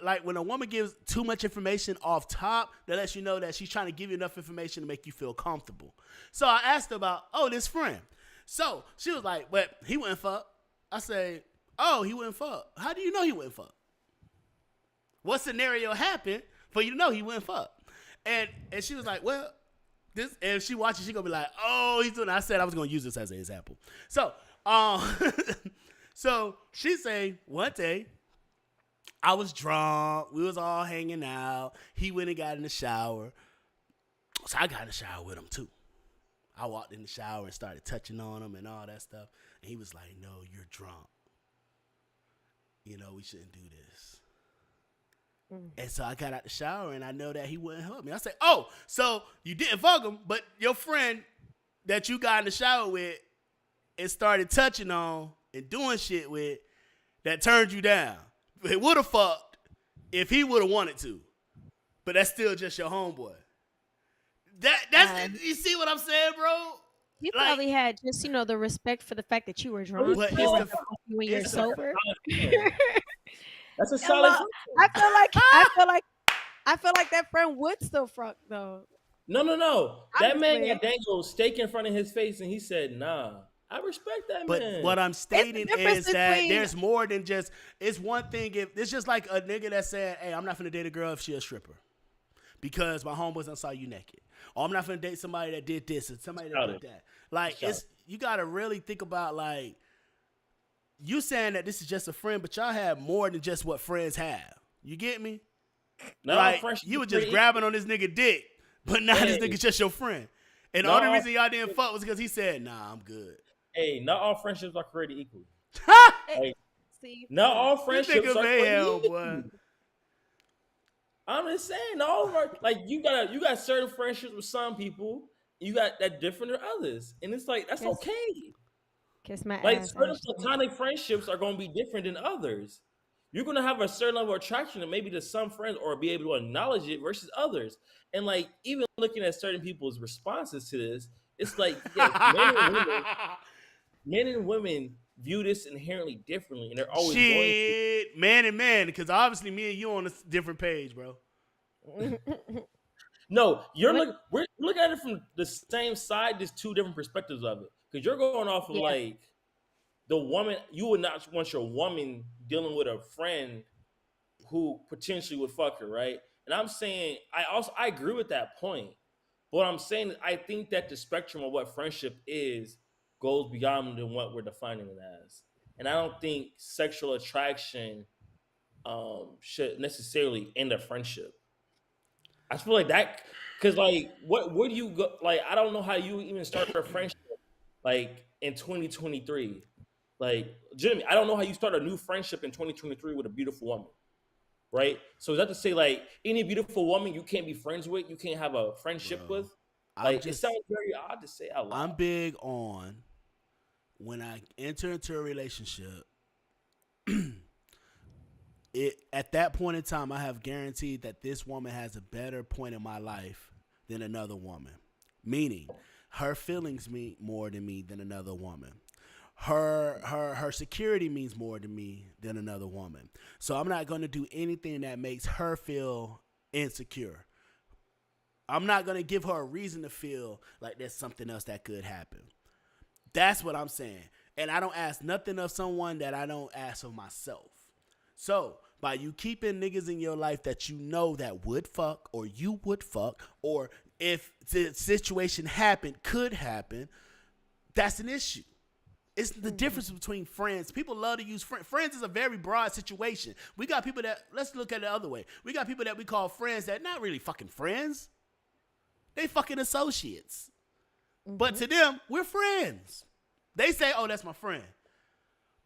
like when a woman gives too much information off top, that lets you know that she's trying to give you enough information to make you feel comfortable. So I asked her about, this friend. So she was like, "But he wouldn't fuck." I say, "Oh, he wouldn't fuck. How do you know he wouldn't fuck? What scenario happened for you to know he wouldn't fuck?" And she was like, "Well, this." And if she watches, she gonna be like, "Oh, he's doing." I said I was gonna use this as an example. So, so she say one day I was drunk. We was all hanging out. He went and got in the shower. So I got in the shower with him too. I walked in the shower and started touching on him and all that stuff. And he was like, "No, you're drunk. You know, we shouldn't do this." And so I got out the shower and I know that he wouldn't help me. I said, "Oh, so you didn't fuck him, but your friend that you got in the shower with and started touching on and doing shit with that turned you down. It would have fucked if he would have wanted to, but that's still just your homeboy." That's you see what I'm saying, bro? you Like, probably had just the respect for the fact that you were drunk. but You it's don't the when you're it's the sober. That's a I solid love- friend. I feel like that friend would still fuck though. No. That man Honestly. got dangled steak in front of his face and he said, "Nah." I respect that But man. what I'm stating difference is that between- there's more than just. It's one thing if it's just like a nigga that said, "Hey, I'm not finna date a girl if she a stripper because my homeboys done saw you naked," or "I'm not finna date somebody that did this and somebody that did that." Like you gotta really think about like you saying that this is just a friend, but y'all have more than just what friends have. You get me? Not all Like friendships you are were just created grabbing on this nigga dick, but now this equal. nigga just your friend. And the Not only all reason y'all didn't fuck was because he said, "Nah, I'm good." not all friendships are created equally. Hey, Like see, not all This friendships nigga are created mayhem, boy. equally. I'm just saying, all of our like you got certain friendships with some people, you got that different than others, and it's like that's kiss, okay. kiss my Like ass, certain Ashley. platonic friendships are going to be different than others. You're going to have a certain level of attraction to maybe to some friends or be able to acknowledge it versus others. And like even looking at certain people's responses to this, it's like yes, men and women view this inherently differently, and they're always going to. Shit, man and man, because obviously me and you on a different page, bro. No, What? we're looking at it from the same side, just two different perspectives of it. Because you're going off of Yeah. like the woman, you would not want your woman dealing with a friend who potentially would fuck her, right? And I'm saying I agree with that point. But what I'm saying is I think that the spectrum of what friendship is goes beyond than what we're defining it as. And I don't think sexual attraction should necessarily end a friendship. I just feel like that because like what where do you go like I don't know how you even start a friendship like in 2023. Like Jimmy, I don't know how you start a new friendship in 2023 with a beautiful woman, right? So is that to say like any beautiful woman you can't be friends with, you can't have a friendship Bro, with? I'm Like it just sounds very odd to say out I'm loud. big on when I enter into a relationship. It at that point in time, I have guaranteed that this woman has a better point in my life than another woman. Meaning, her feelings mean more to me than another woman. Her security means more to me than another woman. So I'm not going to do anything that makes her feel insecure. I'm not going to give her a reason to feel like there's something else that could happen. That's what I'm saying. And I don't ask nothing of someone that I don't ask of myself. So, by you keeping niggas in your life that you know that would fuck or you would fuck, or if the situation happened, could happen, that's an issue. It's the difference between friends. People love to use friends. Friends is a very broad situation. We got people that, let's look at it the other way. We got people that we call friends that not really fucking friends. They fucking associates. But to them, we're friends. They say, oh, that's my friend.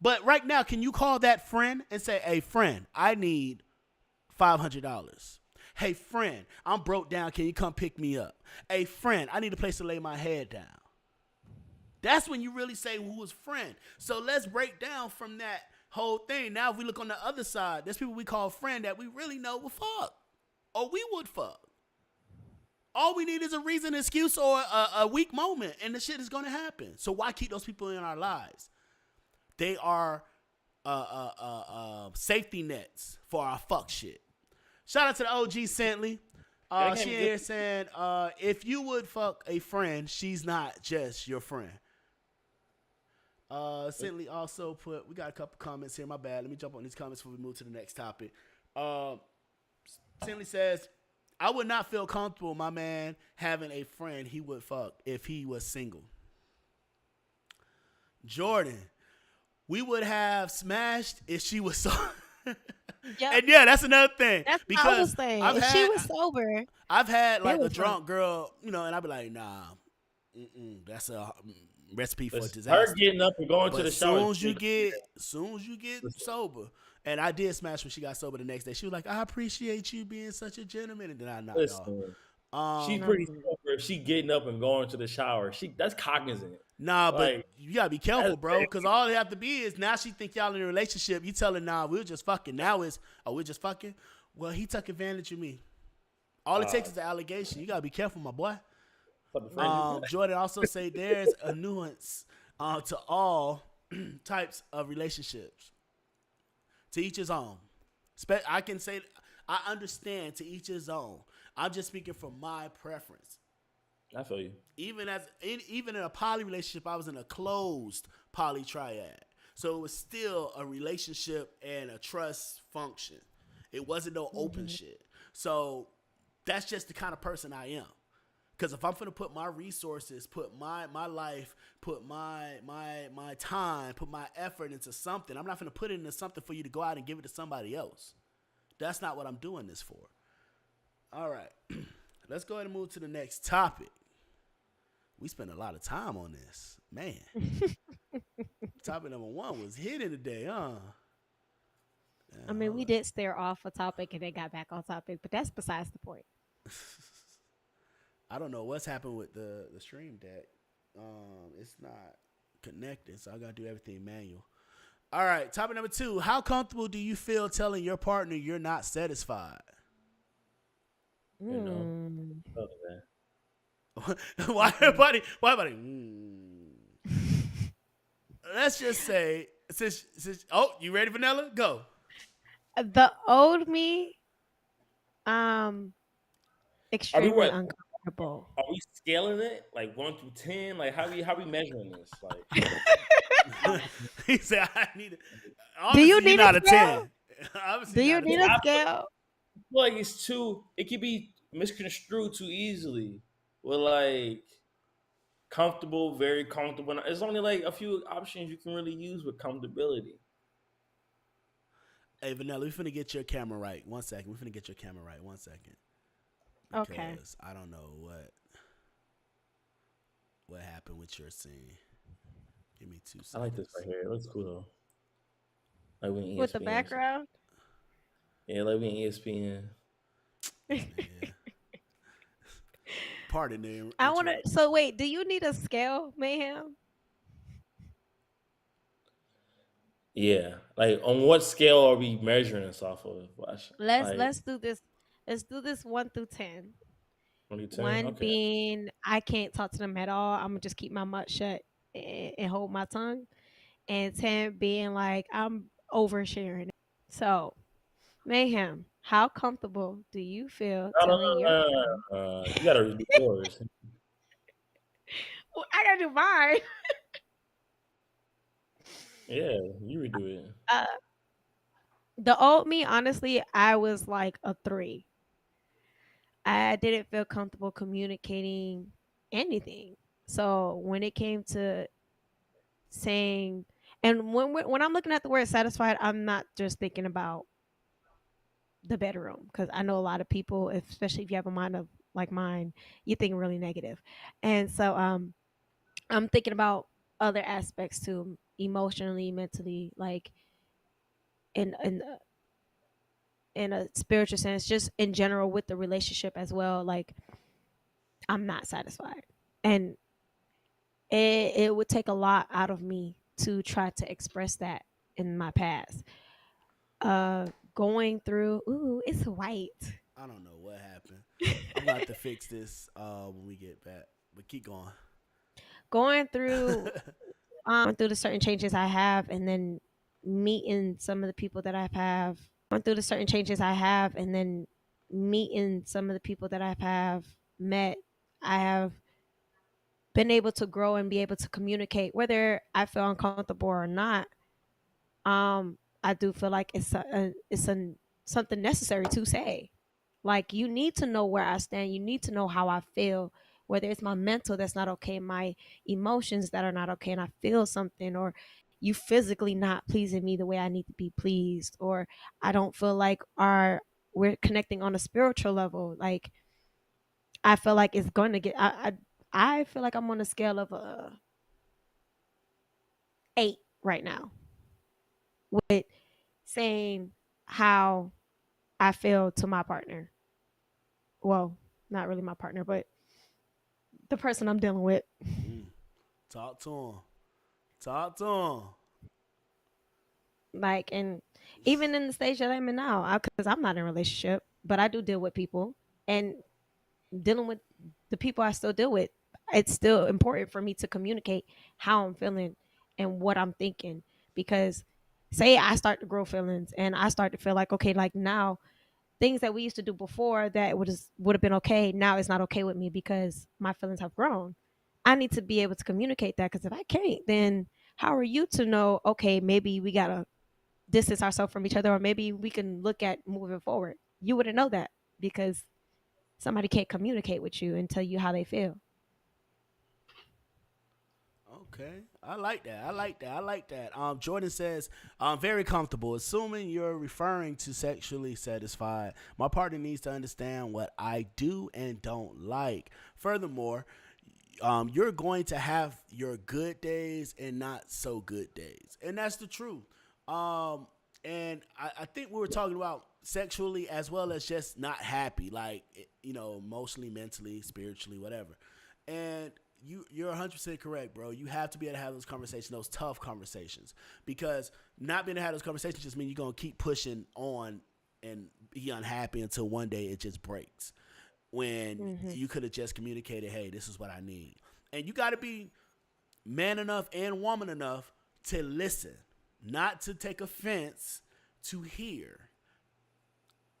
But right now, can you call that friend and say, hey, friend, I need $500. Hey, friend, I'm broke down. Can you come pick me up? Hey, friend, I need a place to lay my head down. That's when you really say who is friend. So let's break down from that whole thing. Now, if we look on the other side, there's people we call friend that we really know will fuck. Or we would fuck. All we need is a reason, excuse, or a weak moment, and the shit is going to happen. So why keep those people in our lives? They are safety nets for our fuck shit. Shout out to the OG Sentley. She here saying, if you would fuck a friend, she's not just your friend. Sentley also put, we got a couple comments here. My bad. Let me jump on these comments before we move to the next topic. Sentley says, I would not feel comfortable, my man, having a friend he would fuck if he was single. Jordan, we would have smashed if she was so. Yep. And yeah, that's another thing. That's because what I was saying. If she was sober, I've had like they a would drunk girl, and I'd be like, nah, that's a recipe for Her disaster. getting up and going to But the as shower. soon as you get sober, and I did smash when she got sober the next day. She was like, I appreciate you being such a gentleman, and then I knocked off. She's pretty sober. If she getting up and going to the shower, that's cognizant. Nah, but Like, you gotta be careful, that's bro. Because all it have to be is now she think y'all in a relationship. You tell her, nah, we're just fucking. Now it's, oh, we're just fucking. Well, he took advantage of me. All it takes is an allegation. You gotta be careful, my boy. Jordan also say there's a nuance to all types of relationships. To each his own. I can say, I understand to each his own. I'm just speaking from my preference. I feel you. Even in a poly relationship, I was in a closed poly triad. So it was still a relationship and a trust function. It wasn't no open shit. So that's just the kind of person I am. Because if I'm going to put my resources, put my life, put my time, put my effort into something, I'm not going to put it into something for you to go out and give it to somebody else. That's not what I'm doing this for. All right. Let's go ahead and move to the next topic. We spent a lot of time on this. Man, topic number one was hidden today, huh? I Yeah, mean, hold we on. did stare off a topic and then got back on topic, but that's besides the point. I don't know what's happened with the stream deck. It's not connected, so I gotta do everything manual. All right, topic number two. How comfortable do you feel telling your partner you're not satisfied? You know, Mm. other than Why Mm-mm. everybody? Why everybody? Let's just say since oh, you ready, Vanilla? Go. The old me, um, are we extremely what? uncomfortable. Are we scaling it like 1 through 10? Like how we measuring this? Like He said, "I need." Do you Obviously, you're need a not a scale? 10. Obviously, Do you're you not a need yeah, a 10. I scale? feel like it's too. It could be misconstrued too easily. We're like comfortable, very comfortable. There's only like a few options you can really use with comfortability. Hey, Vanilla, we finna get your camera right. 1 second. We finna get your camera right. 1 second. Okay. Because I don't know what happened with your scene. Give me two I like this right seconds. here. It looks cool though. Like we in With the ESPN or something. background? Yeah, like we in ESPN. Man, pardon the I want to. interrupt. So wait, do you need a scale, Mayhem? Yeah, like on what scale are we measuring this off of? Let's Like let's do this. Let's do this 1 through 10. 2010. One Okay. being I can't talk to them at all. I'm gonna just keep my mouth shut and hold my tongue. And 10 being like I'm oversharing. So Mayhem, how comfortable do you feel No, no, telling your no, no, partner? no, no. You gotta redo yours. Well, I gotta do mine. Yeah, you redo it. Uh, the old me, honestly, I was like a 3. I didn't feel comfortable communicating anything. So when it came to saying, and when I'm looking at the word satisfied, I'm not just thinking about the bedroom because I know a lot of people, especially if you have a mind of like mine, you think really negative, and so I'm thinking about other aspects too, emotionally, mentally, like in in a spiritual sense, just in general with the relationship as well. Like I'm not satisfied, and it would take a lot out of me to try to express that in my past. Going through, ooh, it's white. I don't know what happened. I'm gonna have to fix this when we get back. But keep going. Going through the certain changes I have, and then meeting some of the people that I've have going through the certain changes I have, and then meeting some of the people that I've met, I have been able to grow and be able to communicate whether I feel uncomfortable or not. I do feel like it's something necessary to say. Like you need to know where I stand. You need to know how I feel. Whether it's my mental that's not okay, my emotions that are not okay, and I feel something, or you physically not pleasing me the way I need to be pleased, or I don't feel like our we're connecting on a spiritual level. Like I feel like it's going to get. I feel like I'm on a scale of a 8 right now with saying how I feel to my partner. Well, not really my partner, but the person I'm dealing with. Mm. Talk to him. Talk to him. Like, and even in the stage that I'm in now, because I'm not in a relationship, but I do deal with people, and dealing with the people I still deal with, it's still important for me to communicate how I'm feeling and what I'm thinking. Because, say, I start to grow feelings, and I start to feel like, okay, like now things that we used to do before that would have been okay, now it's not okay with me because my feelings have grown. I need to be able to communicate that, because if I can't, then how are you to know, okay, maybe we gotta distance ourselves from each other, or maybe we can look at moving forward? You wouldn't know that because somebody can't communicate with you and tell you how they feel. Okay, I like that. I like that. I like that. Jordan says, "I'm very comfortable. Assuming you're referring to sexually satisfied, my partner needs to understand what I do and don't like. Furthermore, you're going to have your good days and not so good days, and that's the truth. And I think we were talking about sexually as well as just not happy, like emotionally, mentally, spiritually, whatever. And you're 100% correct, bro. You have to be able to have those conversations, those tough conversations, because not being able to have those conversations just means you're gonna keep pushing on and be unhappy until one day it just breaks. When Mhm. you could have just communicated, hey, this is what I need. And you got to be man enough and woman enough to listen, not to take offense, to hear,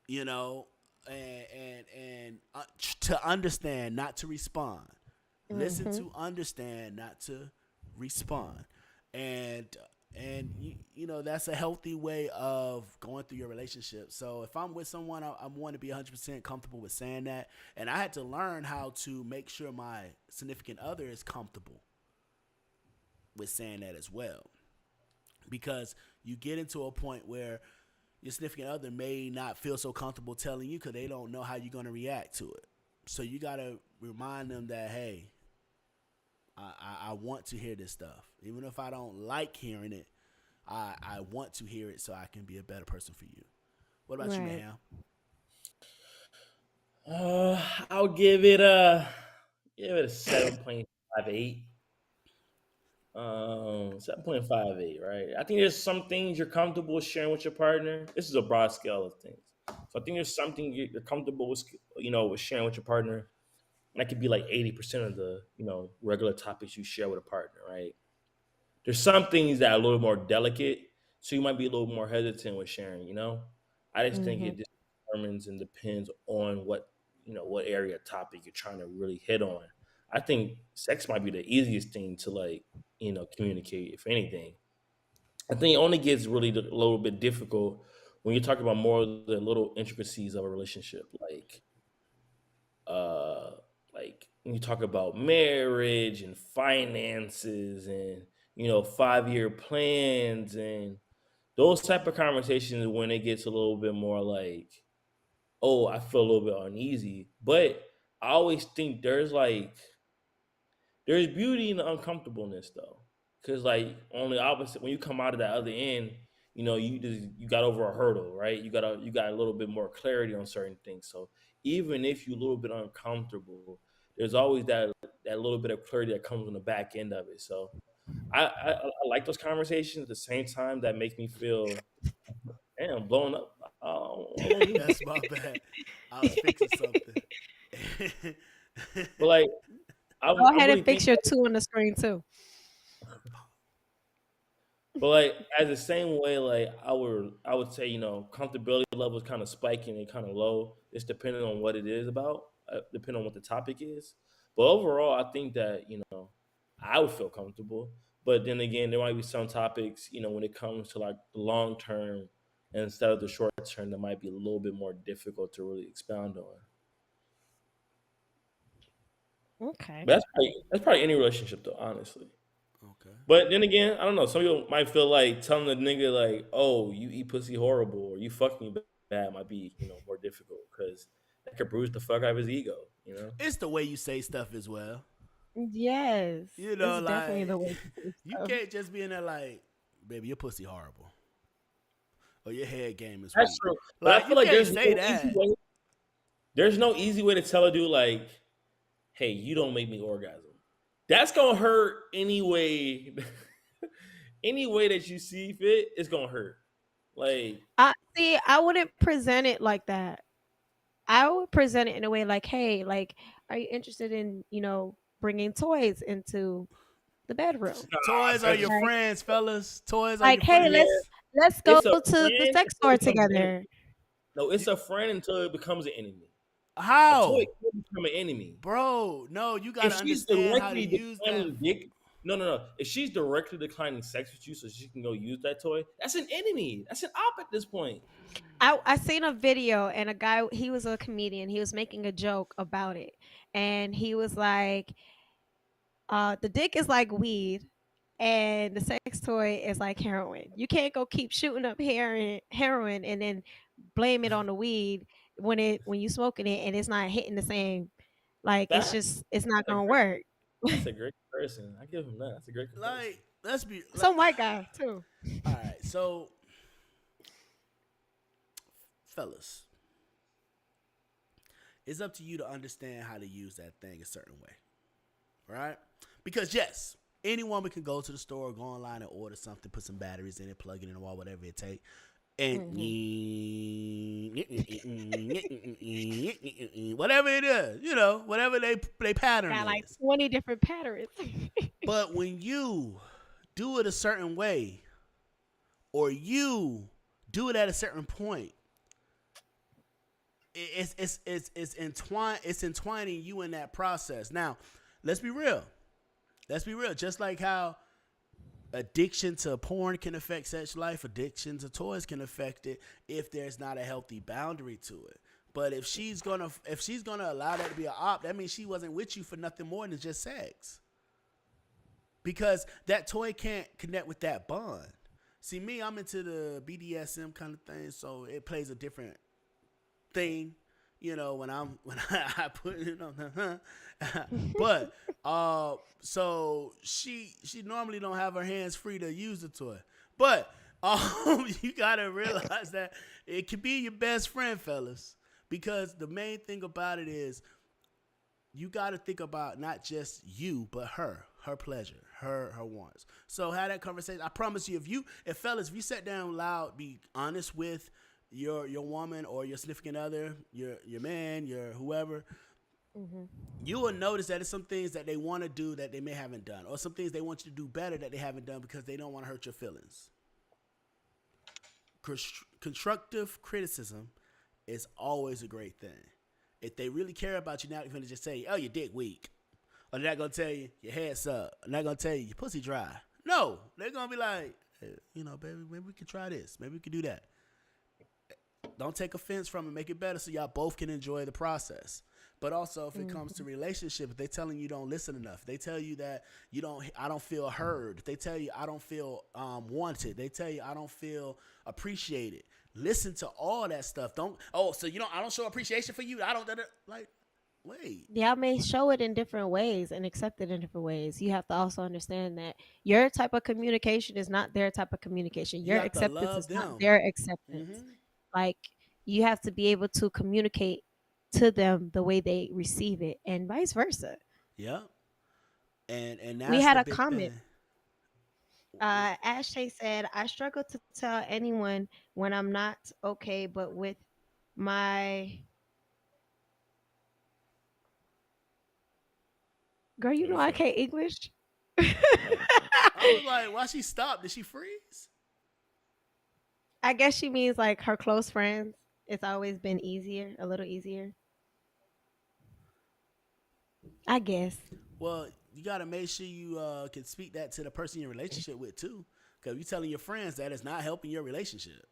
you know, and to understand, not to respond. Listen Mhm. to understand, not to respond. And that's a healthy way of going through your relationship. So if I'm with someone, I want to be 100% comfortable with saying that. And I had to learn how to make sure my significant other is comfortable with saying that as well, because you get into a point where your significant other may not feel so comfortable telling you because they don't know how you're going to react to it. So you got to remind them that, hey, I want to hear this stuff. Even if I don't like hearing it, I want to hear it so I can be a better person for you. What about you, Right. Maham? I'll give it a 7.58. 7.58, right? I think there's some things you're comfortable with sharing with your partner. This is a broad scale of things. So I think there's something you're comfortable with, with sharing with your partner. And that could be like 80% of the, regular topics you share with a partner, right? There's some things that are a little more delicate, so you might be a little more hesitant with sharing. I just think Mhm. it just determines and depends on what area topic you're trying to really hit on. I think sex might be the easiest thing to like, communicate, if anything. I think it only gets really a little bit difficult when you're talking about more of the little intricacies of a relationship, uh like when you talk about marriage and finances and 5-year plans and those type of conversations, when it gets a little bit more like, oh, I feel a little bit uneasy. But I always think there's beauty in the uncomfortableness though, because like on the opposite, when you come out of that other end, you got over a hurdle, right? You got a little bit more clarity on certain things. So even if you're a little bit uncomfortable, there's always that little bit of clarity that comes on the back end of it. So I like those conversations. At the same time, that makes me feel, damn, I'm blowing up. I want me. That's my bad. I was fixing something. But like, Go I'm ahead and really fix thinking. your two on the screen too. But like as the same way, like I would say, comfortability level is kind of spiking and kind of low. It's depending on what it is about, depending on what the topic is. But overall, I think that I would feel comfortable. But then again, there might be some topics, when it comes to like the long term instead of the short term, that might be a little bit more difficult to really expound on. Okay. But that's probably any relationship though, honestly. Okay. But then again, I don't know. Some people might feel like telling the nigga like, "Oh, you eat pussy horrible," or "You fuck me bad," might be more difficult because that could bruise the fuck out of his ego. You know. It's the way you say stuff as well. Yes, it's definitely Like the way to say you stuff. can't just be in there like, baby, your pussy horrible or your head game is That's weak. true, but I Like feel you like can't there's say no easy that. way. There's no easy way to tell a dude like, "Hey, you don't make me orgasm." That's gonna hurt anyway. Any way that you see fit, it's gonna hurt. Like, I see. I wouldn't present it like that. I would present it in a way like, "Hey, like, are you interested in bringing toys into the bedroom?" Toys are that's your Like, friends, fellas. Toys are like, your "Hey, yeah. friends. let's go It's a to the friend sex until store it becomes an enemy. together." No, it's You, a friend until it becomes an enemy. A toy how, can become an enemy. bro? No, you got If to she's understand how to directly use that. declining dick, no, no, no. If she's directly declining sex with you so she can go use that toy, that's an enemy. That's an op at this point. I seen a video and a guy, he was a comedian. He was making a joke about it, and he was like, The dick is like weed, and the sex toy is like heroin. You can't go keep shooting up heroin, and then blame it on the weed when you smoking it and it's not hitting the same. Like That's it's not a gonna great. work. That's a great comparison. I give him that. That's a great comparison. Like, let's be. Some white guy too. All right, so fellas, it's up to you to understand how to use that thing a certain way, right? Because yes, any woman can go to the store, go online, and order something, put some batteries in it, plug it in the wall, whatever it takes, and Hmm. whatever it is, whatever they pattern Got like is. 20 different patterns. But when you do it a certain way, or you do it at a certain point, it's entwining you in that process. Now, let's be real. Let's be real. Just like how addiction to porn can affect sex life, addiction to toys can affect it if there's not a healthy boundary to it. But if she's gonna allow that to be an op, that means she wasn't with you for nothing more than just sex. Because that toy can't connect with that bond. See, me, I'm into the BDSM kind of thing, so it plays a different thing, when I put it on but so she normally don't have her hands free to use the toy. But you gotta realize that it can be your best friend, fellas. Because the main thing about it is you gotta think about not just you, but her pleasure, her wants. So have that conversation. I promise you, if you sat down loud, be honest with your woman or your significant other, your man, your whoever, Hmm. you will notice that it's some things that they want to do that they may haven't done, or some things they want you to do better that they haven't done because they don't want to hurt your feelings. Constructive criticism is always a great thing. If they really care about you, not going to just say, "Oh, your dick weak," or they're not going to tell you your head suck, or they're not going to tell you your pussy dry. No, they're going to be like, hey, baby, maybe we can try this, maybe we can do that. Don't take offense from it. Make it better so y'all both can enjoy the process. But also, if it comes to relationships, they telling you don't listen enough. They tell you that I don't feel heard. They tell you I don't feel wanted. They tell you I don't feel appreciated. Listen to all that stuff. So I don't show appreciation for you. I don't like. Wait. Y'all may show it in different ways and accept it in different ways. You have to also understand that your type of communication is not their type of communication. You Your have to acceptance love is not them. their acceptance. Mm-hmm. Like you have to be able to communicate to them the way they receive it and vice versa. Yep. And We that's had the a big comment. thing. Ashtay said, I struggle to tell anyone when I'm not okay, but with my girl, you What know is I that? can't English. Oh. I was like, why she stopped? Did she freeze? I guess she means like her close friends. It's always been easier, a little easier. I guess. Well, you got to make sure you can speak that to the person you're in a relationship with too. Because you telling your friends that it's not helping your relationship.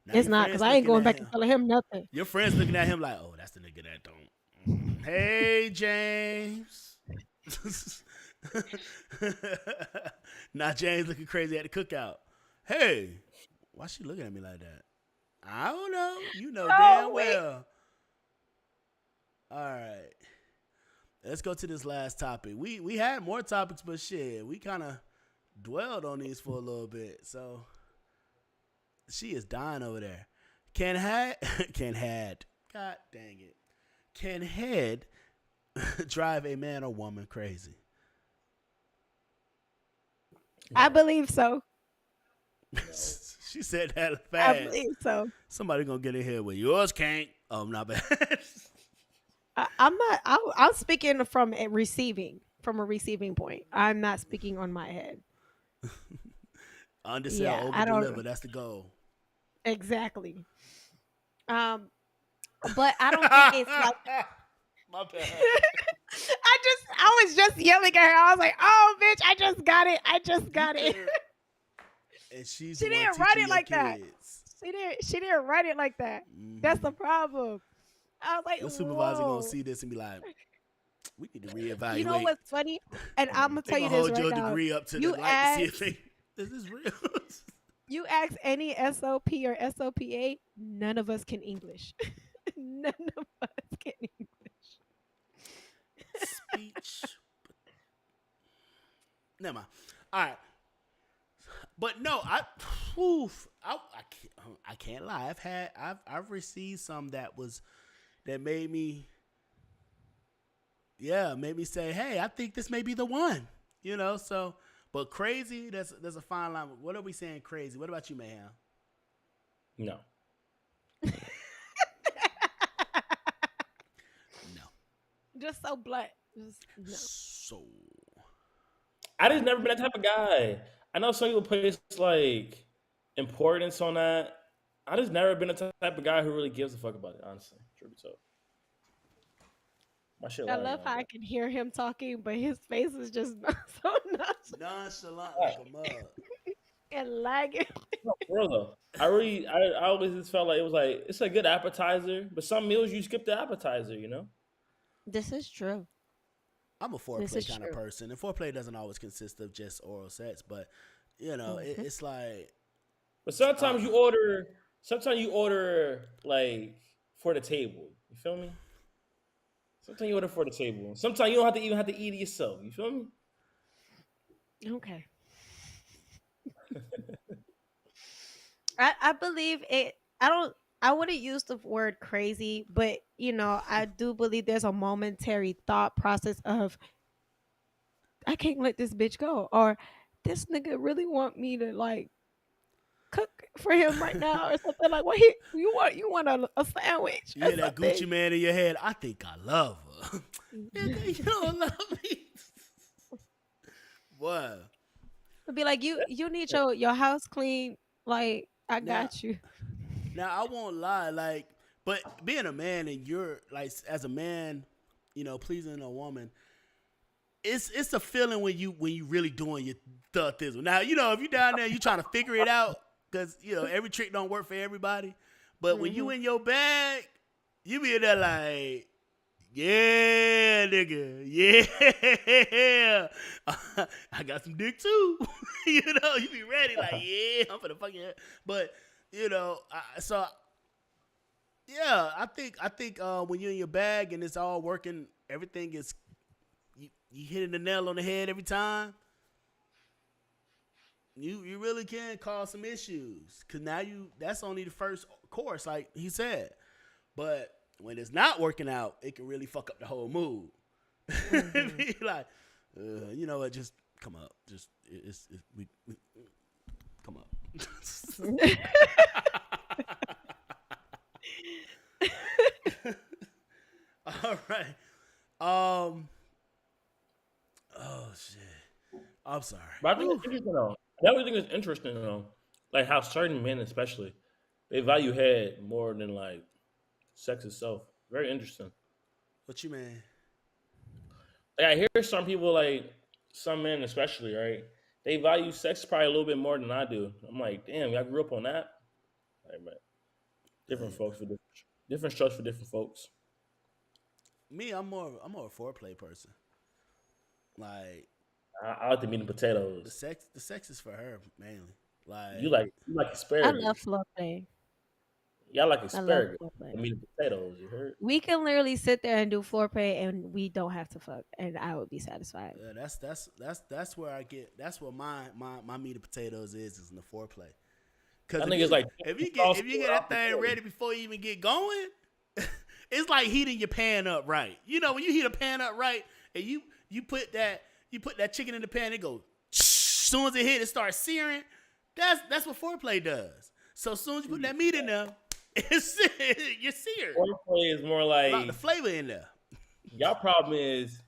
Now It's your not because friends I ain't looking going at back him. and telling him nothing. Your friends looking at him like, oh, that's the nigga that don't. Hey, James. Now James looking crazy at the cookout. Hey, why she looking at me like that? I don't know. You know Oh damn wait. well. All right. Let's go to this last topic. We had more topics, but shit, we kind of dwelled on these for a little bit. So she is dying over there. Can had can had God dang it. Can head drive a man or woman crazy? I No, believe so. no. She said that I fast. believe so. Somebody gonna get in here with yours can't. Oh, not bad. I'm not. I'm speaking from a receiving point. I'm not speaking on my head. Undersell, Yeah, over I don't deliver. That's the goal. exactly. Um, but I don't think it's like My bad. I was just yelling at her. I was like, "Oh, bitch! I just got it! I just You got it!" could, and she's the She one didn't write teaching it your like that. kids. She didn't. She didn't write it like that. That's Mm-hmm. the problem. I was like, Your supervisor gonna "Whoa!" see this and be like, We need to You know reevaluate. what's funny? And I'm gonna They tell gonna you this hold right your now. degree up to the You light to see if ask they is this real. you ask any SOP or SOPA, none of us can English. None of us can English. Speech. Never mind. All right, but no, I can't lie. I've received some that made me made me say, hey, I think this may be the one. So but crazy, there's a fine line. What are we saying crazy? What about you, Mayhem? No. No. Just so blunt. Just no. So I just never been that type of guy. I know some people place like importance on that. I just never been the type of guy who really gives a fuck about it. Honestly, truth be told, my shit I lagging love like how I that. can hear him talking, but his face is just so nuts nonchalant like a mug. and lagging. No, for real though. I always just felt like it was like it's a good appetizer, but some meals you skip the appetizer. This is true. I'm a This foreplay is kind of true. person, and foreplay doesn't always consist of just oral sex, but Hmm. it's like But uh, sometimes you order like for the table. You feel me? Sometimes you order for the table. Sometimes you don't have to even have to eat it yourself. You feel me? Okay. I believe it. I don't. I wouldn't use the word crazy, but I do believe there's a momentary thought process of I can't let this bitch go, or this nigga really want me to like cook for him right now, or something like what he you want a sandwich you or hear that something. Gucci man in your head. I think I love her. Nigga, you don't love me. Boy. It'd be like you need your house clean. Like I Now, got you. I won't lie. Like, but being a man and you're like as a man, pleasing a woman, it's a feeling when you really doing your thug thizzle. Now, if you down there, you trying to figure it out because every trick don't work for everybody. But when you Hmm. in your bag, you be in there like, yeah, nigga, yeah, I got some dick too. You be ready like, yeah, I'm for the fucking. But so yeah, I think when you're in your bag and it's all working, everything is you hitting the nail on the head every time. You really can cause some issues because now that's only the first course, like he said. But when it's not working out, it can really fuck up the whole mood. Hmm. Be like, you know what? Just come up. Just we come up. All right. Oh shit. I'm sorry. But I think Whew. it's interesting though. I always think it's interesting though, like how certain men, especially, they value head more than like sex itself. Very interesting. What you mean? Like I hear some people like some men, especially, right? They value sex probably a little bit more than I do. I'm like, damn, I grew up on that. Like, man, different Uh, folks for different strokes for different folks. Me, I'm more a foreplay person. Like I like the meat and the potatoes. sex is for her mainly. You Like like I love asparagus. floor play. Y'all like I love asparagus. floor play. The meat and potatoes. You heard? We can literally sit there and do foreplay, and we don't have to fuck, and I would be satisfied. that's where I get. That's where my meat and potatoes is in the foreplay. I Because think it's like if you get that thing ready before you even get going, it's like heating your pan up right. When you heat a pan up right, and you put that chicken in the pan, it goes. Soon as it hit, it starts searing. That's what foreplay does. So as soon as you put that meat in there, you're seared. foreplay is more A lot of like the flavor in there. y'all problem is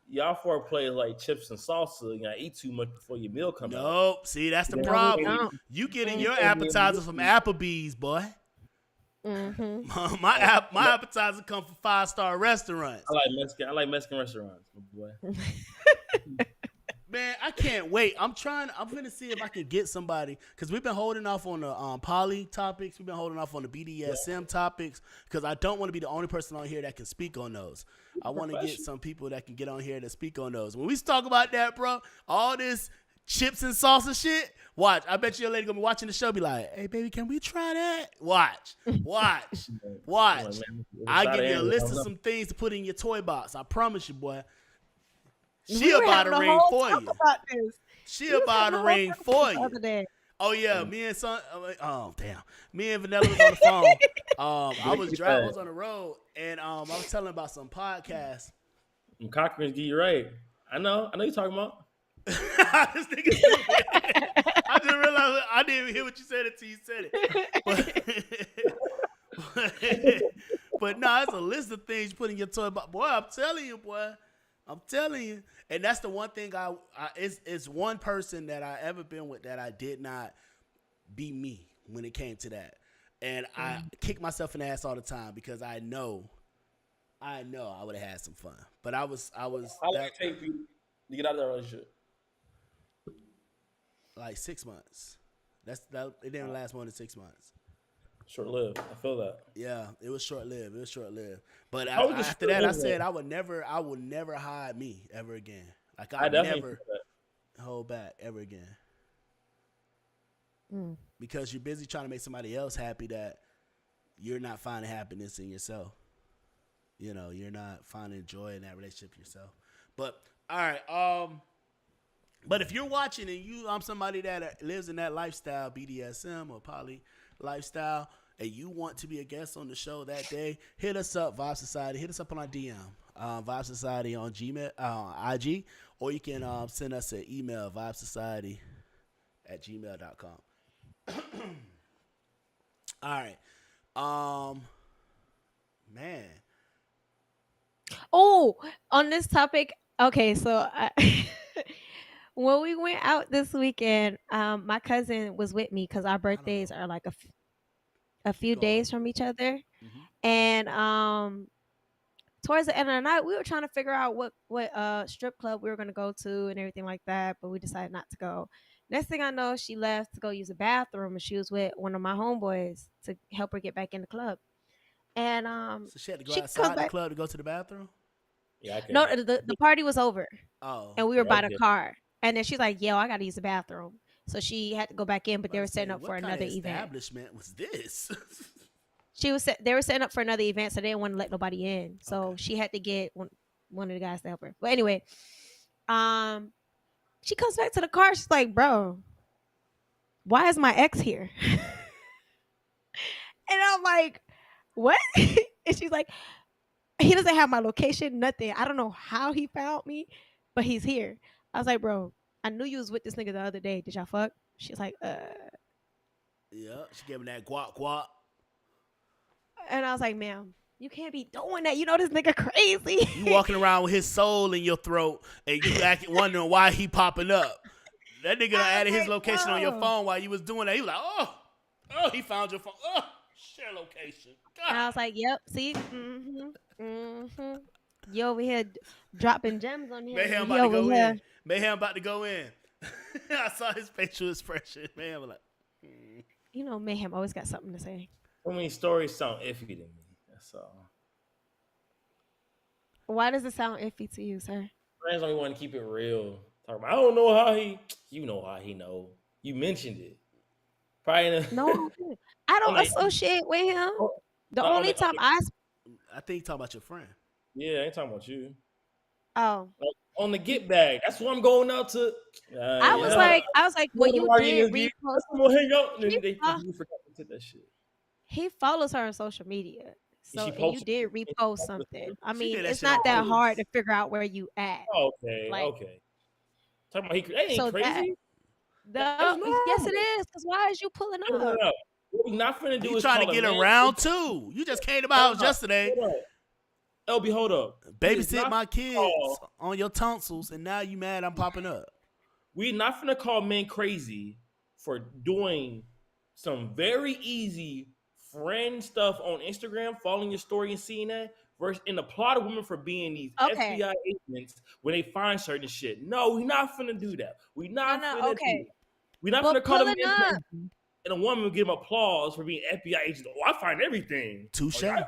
y'all foreplay is like chips and salsa. You gotta eat too much before your meal come out. Nope. See, that's the Then No, we problem. don't. You getting Mm-mm. your then when appetizer from you Applebee's, boy. Mm-hmm. My appetizer come from 5-star restaurants. I like Mexican restaurants, my boy. Man, I can't wait. I'm gonna see if I can get somebody because we've been holding off on the poly topics. We've been holding off on the Yeah, BDSM topics because I don't want to be the only person on here that can speak on those. I want to get professional. some people that can get on here to speak on those. When we talk about that, bro, all this chips and salsa shit. Watch. I bet you your lady gonna be watching the show. Be like, hey, baby, can we try that? Watch. Watch. I'm like, Watch. man, if it's I out give of you a hand, I list don't of know. some things to put in your toy box. I promise you, boy. She We were about having to a ring whole for talk you. about this. She We was about having to a whole ring talk about for this the you. other day. Oh yeah, And me and son. Oh damn, me and Vanilla was on the phone. I get was it driving. I back. was on the road, and I was telling about some podcasts. And Cochran's get you right. I know. I know you're talking about. This nigga stupid. I just realized I didn't even hear what you said until you said it. But no, it's a list of things you put in your toy box. Boy, I'm telling you, boy. I'm telling you. And that's the one thing it's one person that I ever been with that I did not be me when it came to that. And I kick myself in the ass all the time because I know I would have had some fun. But I was How long that did it take for you to get out of that relationship? like 6 months. That it didn't last more than 6 months. Short lived. I feel that. Yeah, it was short lived. But How was the after short that, I lived said one? I would never hide me ever again. Like I I definitely never feel that. hold back ever again Mm. because you're busy trying to make somebody else happy that you're not finding happiness in yourself. You know, you're not finding joy in that relationship yourself. But all right, but if you're watching and I'm somebody that lives in that lifestyle, BDSM or poly lifestyle, and you want to be a guest on the show that day, hit us up, Vibe Society. Hit us up on our DM, Vibe Society on Gmail, IG, or you can send us an email, vibesociety@gmail.com. All right, man. Oh, on this topic, okay, so when we went out this weekend, my cousin was with me because our I don't birthdays know. are like a few Go on. days from each other, Mm-hmm. and towards the end of the night, we were trying to figure out what strip club we were gonna go to and everything like that, but we decided not to go. Next thing I know, she left to go use the bathroom, and she was with one of my homeboys to help her get back in the club. And So she had to go she comes outside the back. club to go to the bathroom. Yeah, I No, can. the party was over, Oh, and we were Yeah, I by the can. car. And then she's like, "Yo, I gotta use the bathroom." So she had to go back in, but they about were to setting say, up for what kind of another event. establishment was this? They were setting up for another event, so they didn't want to let nobody in. Okay. So she had to get one of the guys to help her. But anyway, um, she comes back to the car. She's like, "Bro, why is my ex here?" And I'm like, "What?" And she's like, "He doesn't have my location, nothing. I don't know how he found me, but he's here." I was like, "Bro, I knew you was with this nigga the other day. Did y'all fuck?" She's like, Yeah, she gave him that guap guap. and I was like, "Ma'am, you can't be doing that. You know this nigga crazy." You walking around with his soul in your throat, and you wondering why he popping up. That nigga done I was added his like, location on your "Bro." phone while you was doing that. He was like, he found your phone. Oh, share location. And God. I was like, "Yep, see, mm-hmm. You over here dropping gems on him, Mayhem and he about to over go here, in. Mayhem about to go in. I saw his facial expression. Mayhem was like, you know, Mayhem always got something to say. So many stories sound iffy to me. That's all. Why does it sound iffy to you, sir? Friends only want to keep it real. Talk about, I don't know how he. You know how he know. You mentioned it. Probably in a, No, I didn't. I on don't the, associate with him. The on only the, time I I think you talking about your friend. yeah, I ain't talking about you. oh, Like, on the get bag. That's what I'm going out to. Yeah. I was like, You well, know you why did you- repost. That's when we'll hang out. And He, then they fo- completely forgot to take that shit. he follows her on social media, And she and you posted did it. repost something. I She mean, did that it's shit on not that hard purpose. to figure out where you at. Okay, Like, okay. Talking about that ain't so that crazy. That's yes, it normal. is. Because why is you pulling No, no, up? no. What we not finna He do is trying to call a get man. around too. You just came to my Hold house up. yesterday, Hold up. LB, hold up. We is babysit not my finna kids call. on your tonsils, and now you mad I'm popping up. We not finna call men crazy for doing some very easy friend stuff on Instagram, following your story and seeing that, versus and applaud the women for being these Okay. FBI agents when they find certain shit. No, we not finna do that. We No, not no, finna do okay. it. We not But finna call them pulling men up. crazy, and a woman will give them applause for being FBI agents. Oh, I find everything. Oh, Touche. yeah,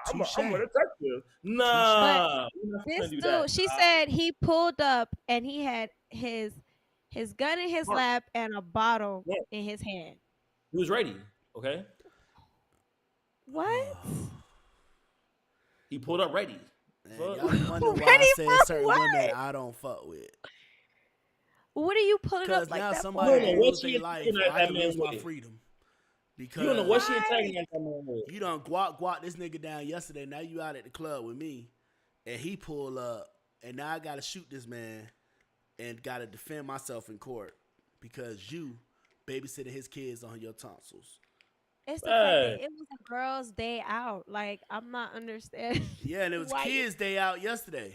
Touche. I'm a detective. Touche. But Nah, we're not this gonna do that. dude, she said he pulled up and he had his gun in his Mark, lap and a bottle yeah, in his hand. he was ready. Okay, What? he pulled up ready. Man, Fuck. y'all be wondering why I Ready said for certain women what? I don't fuck with. What are you pulling up Cause like now that You somebody don't for? know what lose she their life, or antagonized I that can man lose my with. freedom. You don't know what Because she Right. antagonized that man with. you done guap this nigga down yesterday. Now you out at the club with me, and he pull up, and now I gotta shoot this man, and gotta defend myself in court because you babysitting his kids on your tonsils. It's the fact Hey, that it was a girl's day out. Like, I'm not understanding Yeah, and it was why you kids' day out yesterday.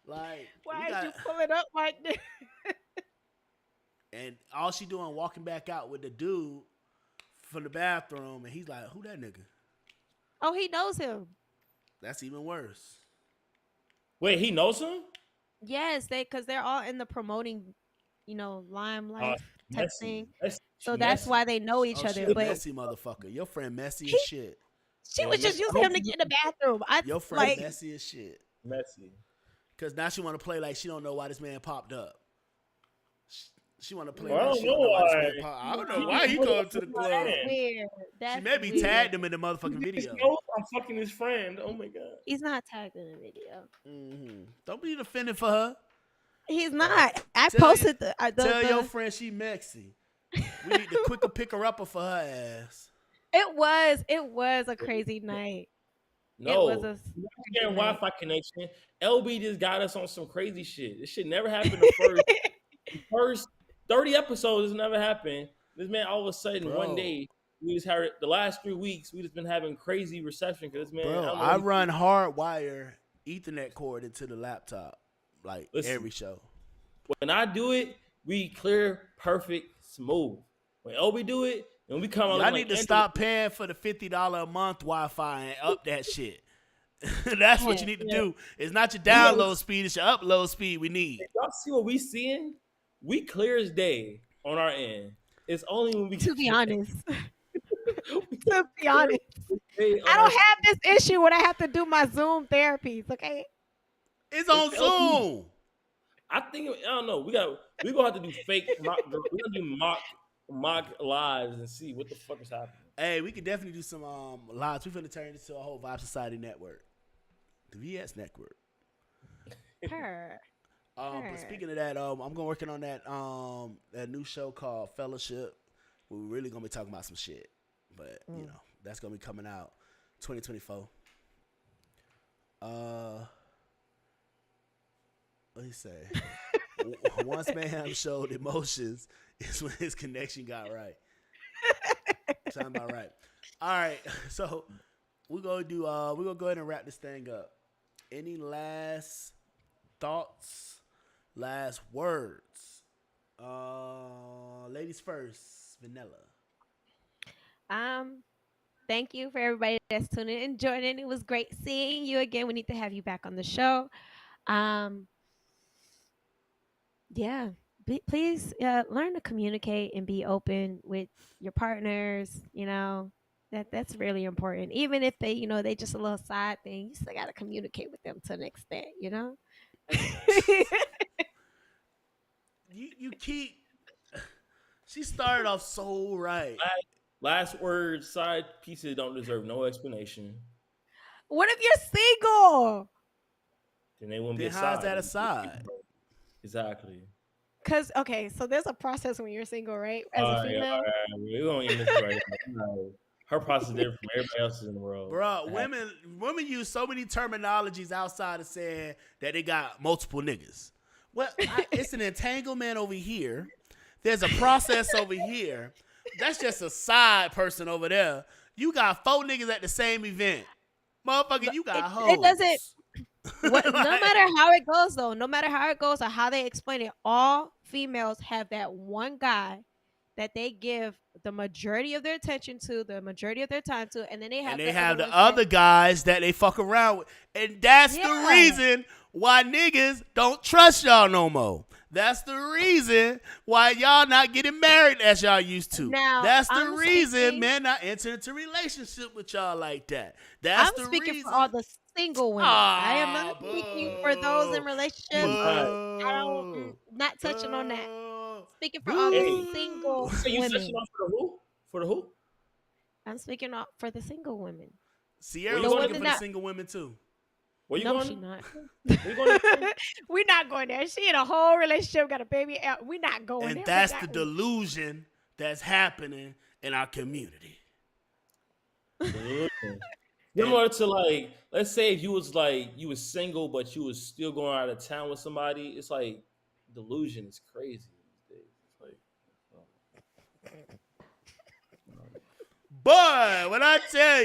Like we why is got, you pulling up like this? and all she doing walking back out with the dude from the bathroom, and he's like, "Who that nigga?" Oh, he knows him. That's even worse. wait, he knows him? Yes, because they're all in the promoting, Lime Uh, life type messy. thing. She So that's messy. why they know each Oh, she other. a But messy motherfucker. Your friend messy he as shit. she Yeah, was just I using hope him to she's get in the bathroom. I Your friend like messy as shit. messy. Cause now she want to play like she don't know why this man popped up. She want to play Well, I like don't she know don't know why this why. man popped. I don't know She no, why just he know come that to the fucking that's club. friend. weird. She That's maybe weird. tagged him in the motherfucking He just video. knows I'm fucking his friend. Oh my god. He's not tagged in the video. Don't be offended for her. He's Uh, not. I tell you, posted the tell your the. friend she mexy. We need to quicker pick her up for her ass. It was a crazy night. It was No. a crazy Sharing night. Wi-Fi connection. LB just got us on some crazy shit. This shit never happened the first 30 episodes. This never happened. This man all of a sudden one Bro, day we just had the last 3 weeks we just been having crazy reception because this man I bro, don't know I what run hardwire Ethernet cord into the laptop like listen. every show. When I do it, we clear perfect smooth. When LB do it, and we come out Y'all looking need like to Andrew. stop paying for the $50 a month Wi-Fi and up that shit. That's what you Heck need to yeah. do. It's not your You know, download speed, it's your upload speed we need. y'all see what we seeing? We clear as day on our end. It's only when we To be honest, we to be honest, clear as day I on our. don't have this issue when I have to do my Zoom therapies. Okay. It's It's on LB. Zoom. I think I don't know. We gonna have to do fake mock. We're gonna do mock lives and see what the fuck is happening. Hey, we could definitely do some lives. We finna turn it into a whole Vibe Society network. The VS network. Her. But speaking of that, I'm gonna working on that new show called Fellowship. We're really gonna be talking about some shit. But that's gonna be coming out 2024. What he say? Once man showed emotions is when his connection got right. Sound about right. All right, so we're gonna go ahead and wrap this thing up. Any last thoughts? Last words? Ladies first. Vanilla. Thank you for everybody that's tuning in and joining. It was great seeing you again. We need to have you back on the show. Um, yeah. Please learn to communicate and be open with your partners. That's really important. Even if they just a little side thing, you still gotta communicate with them to an extent. You keep. She started off so right. Last words, side pieces don't deserve no explanation. What if you're single? Then they won't be Then a how's side. that aside? Exactly. Cause okay, so there's a process when you're single, right? As All a right, female. we're gonna end this right now. No. Her process is different from everybody else's in the world. Bro, women use so many terminologies outside of saying that they got multiple niggas. Well, it's an entanglement over here. There's a process over here. That's just a side person over there. You got 4 niggas at the same event. Motherfucker, you got hoes. It doesn't. No matter how it goes, though, no matter how it goes or how they explain it, all females have that one guy that they give the majority of their attention to, the majority of their time to, and then they And have they the other have the ones that, other guys that they fuck around with. And that's the yeah. reason why niggas don't trust y'all no more. That's the reason why y'all not getting married as y'all used to. Now That's the reason men not enter into relationship with y'all like that. That's I'm the speaking for all reason. the single women. I am not Ah, speaking for those in boo. I'm relationships. not. I don't, Boo. not touching on that. Boo. Speaking for all the Hey, Boo. you single say you touching women. on for the who? For the who? I'm speaking for the single women. Where Sierra you was The going speaking women for the again? that, single women too. Where you no, going? she not. Where you going again? We're not going there. She in a whole relationship, got a baby out. We're not going And there with that's the that one. delusion that's happening in our community. Delusion. And Similar to like, let's say if you was like you was single but you was still going out of town with somebody, it's like delusion is crazy these days. It's like, boy, when I tell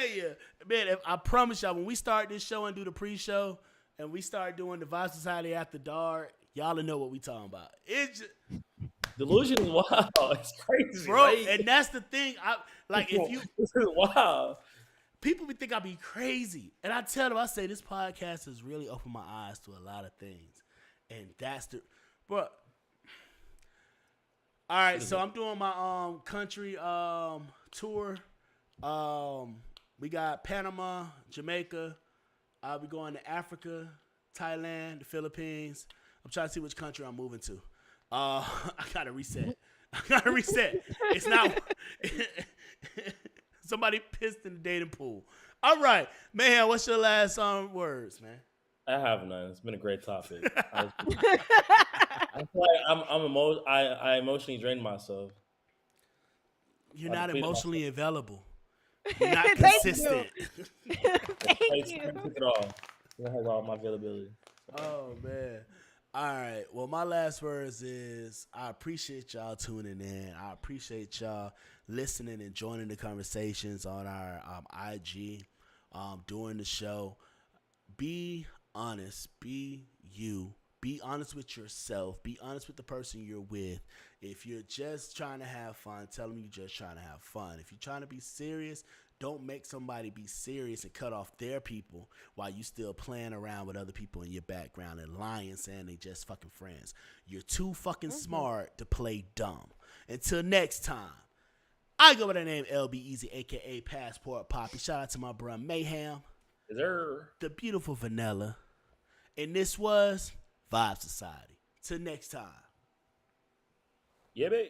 you, man, if, I promise y'all, when we start this show and do the pre-show, and we start doing the Vibe Society after dark, y'all will know what we talking about. It's just, delusion is wild. It's crazy, bro, right? and that's the thing. I like if you This is wild. people think I be crazy, and I tell them, I say this podcast has really opened my eyes to a lot of things, and that's the, bro. All right, What is so it? I'm doing my country tour. Um, we got Panama, Jamaica. I'll be going to Africa, Thailand, the Philippines. I'm trying to see which country I'm moving to. I gotta reset. I gotta reset. It's not. Somebody pissed in the dating pool. All right, man. What's your last words, man? I have none. It's been a great topic. I feel like I emotionally drained myself. You're I not depleted emotionally myself. available. You're not Thank you. consistent. Thank you. I took it all. I have all my availability. So, Oh man. All right. Well, my last words is I appreciate y'all tuning in. I appreciate y'all listening and joining the conversations on our IG during the show. Be honest. Be you. Be honest with yourself. Be honest with the person you're with. If you're just trying to have fun, tell them you're just trying to have fun. If you're trying to be serious, don't make somebody be serious and cut off their people while you still playing around with other people in your background and lying saying they just fucking friends. You're too fucking smart to play dumb. Until next time, I go by the name LB Easy, aka Passport Poppy. Shout out to my bro Mayhem, is there? the beautiful Vanilla. And this was Vibe Society. Till next time. Yeah, babe.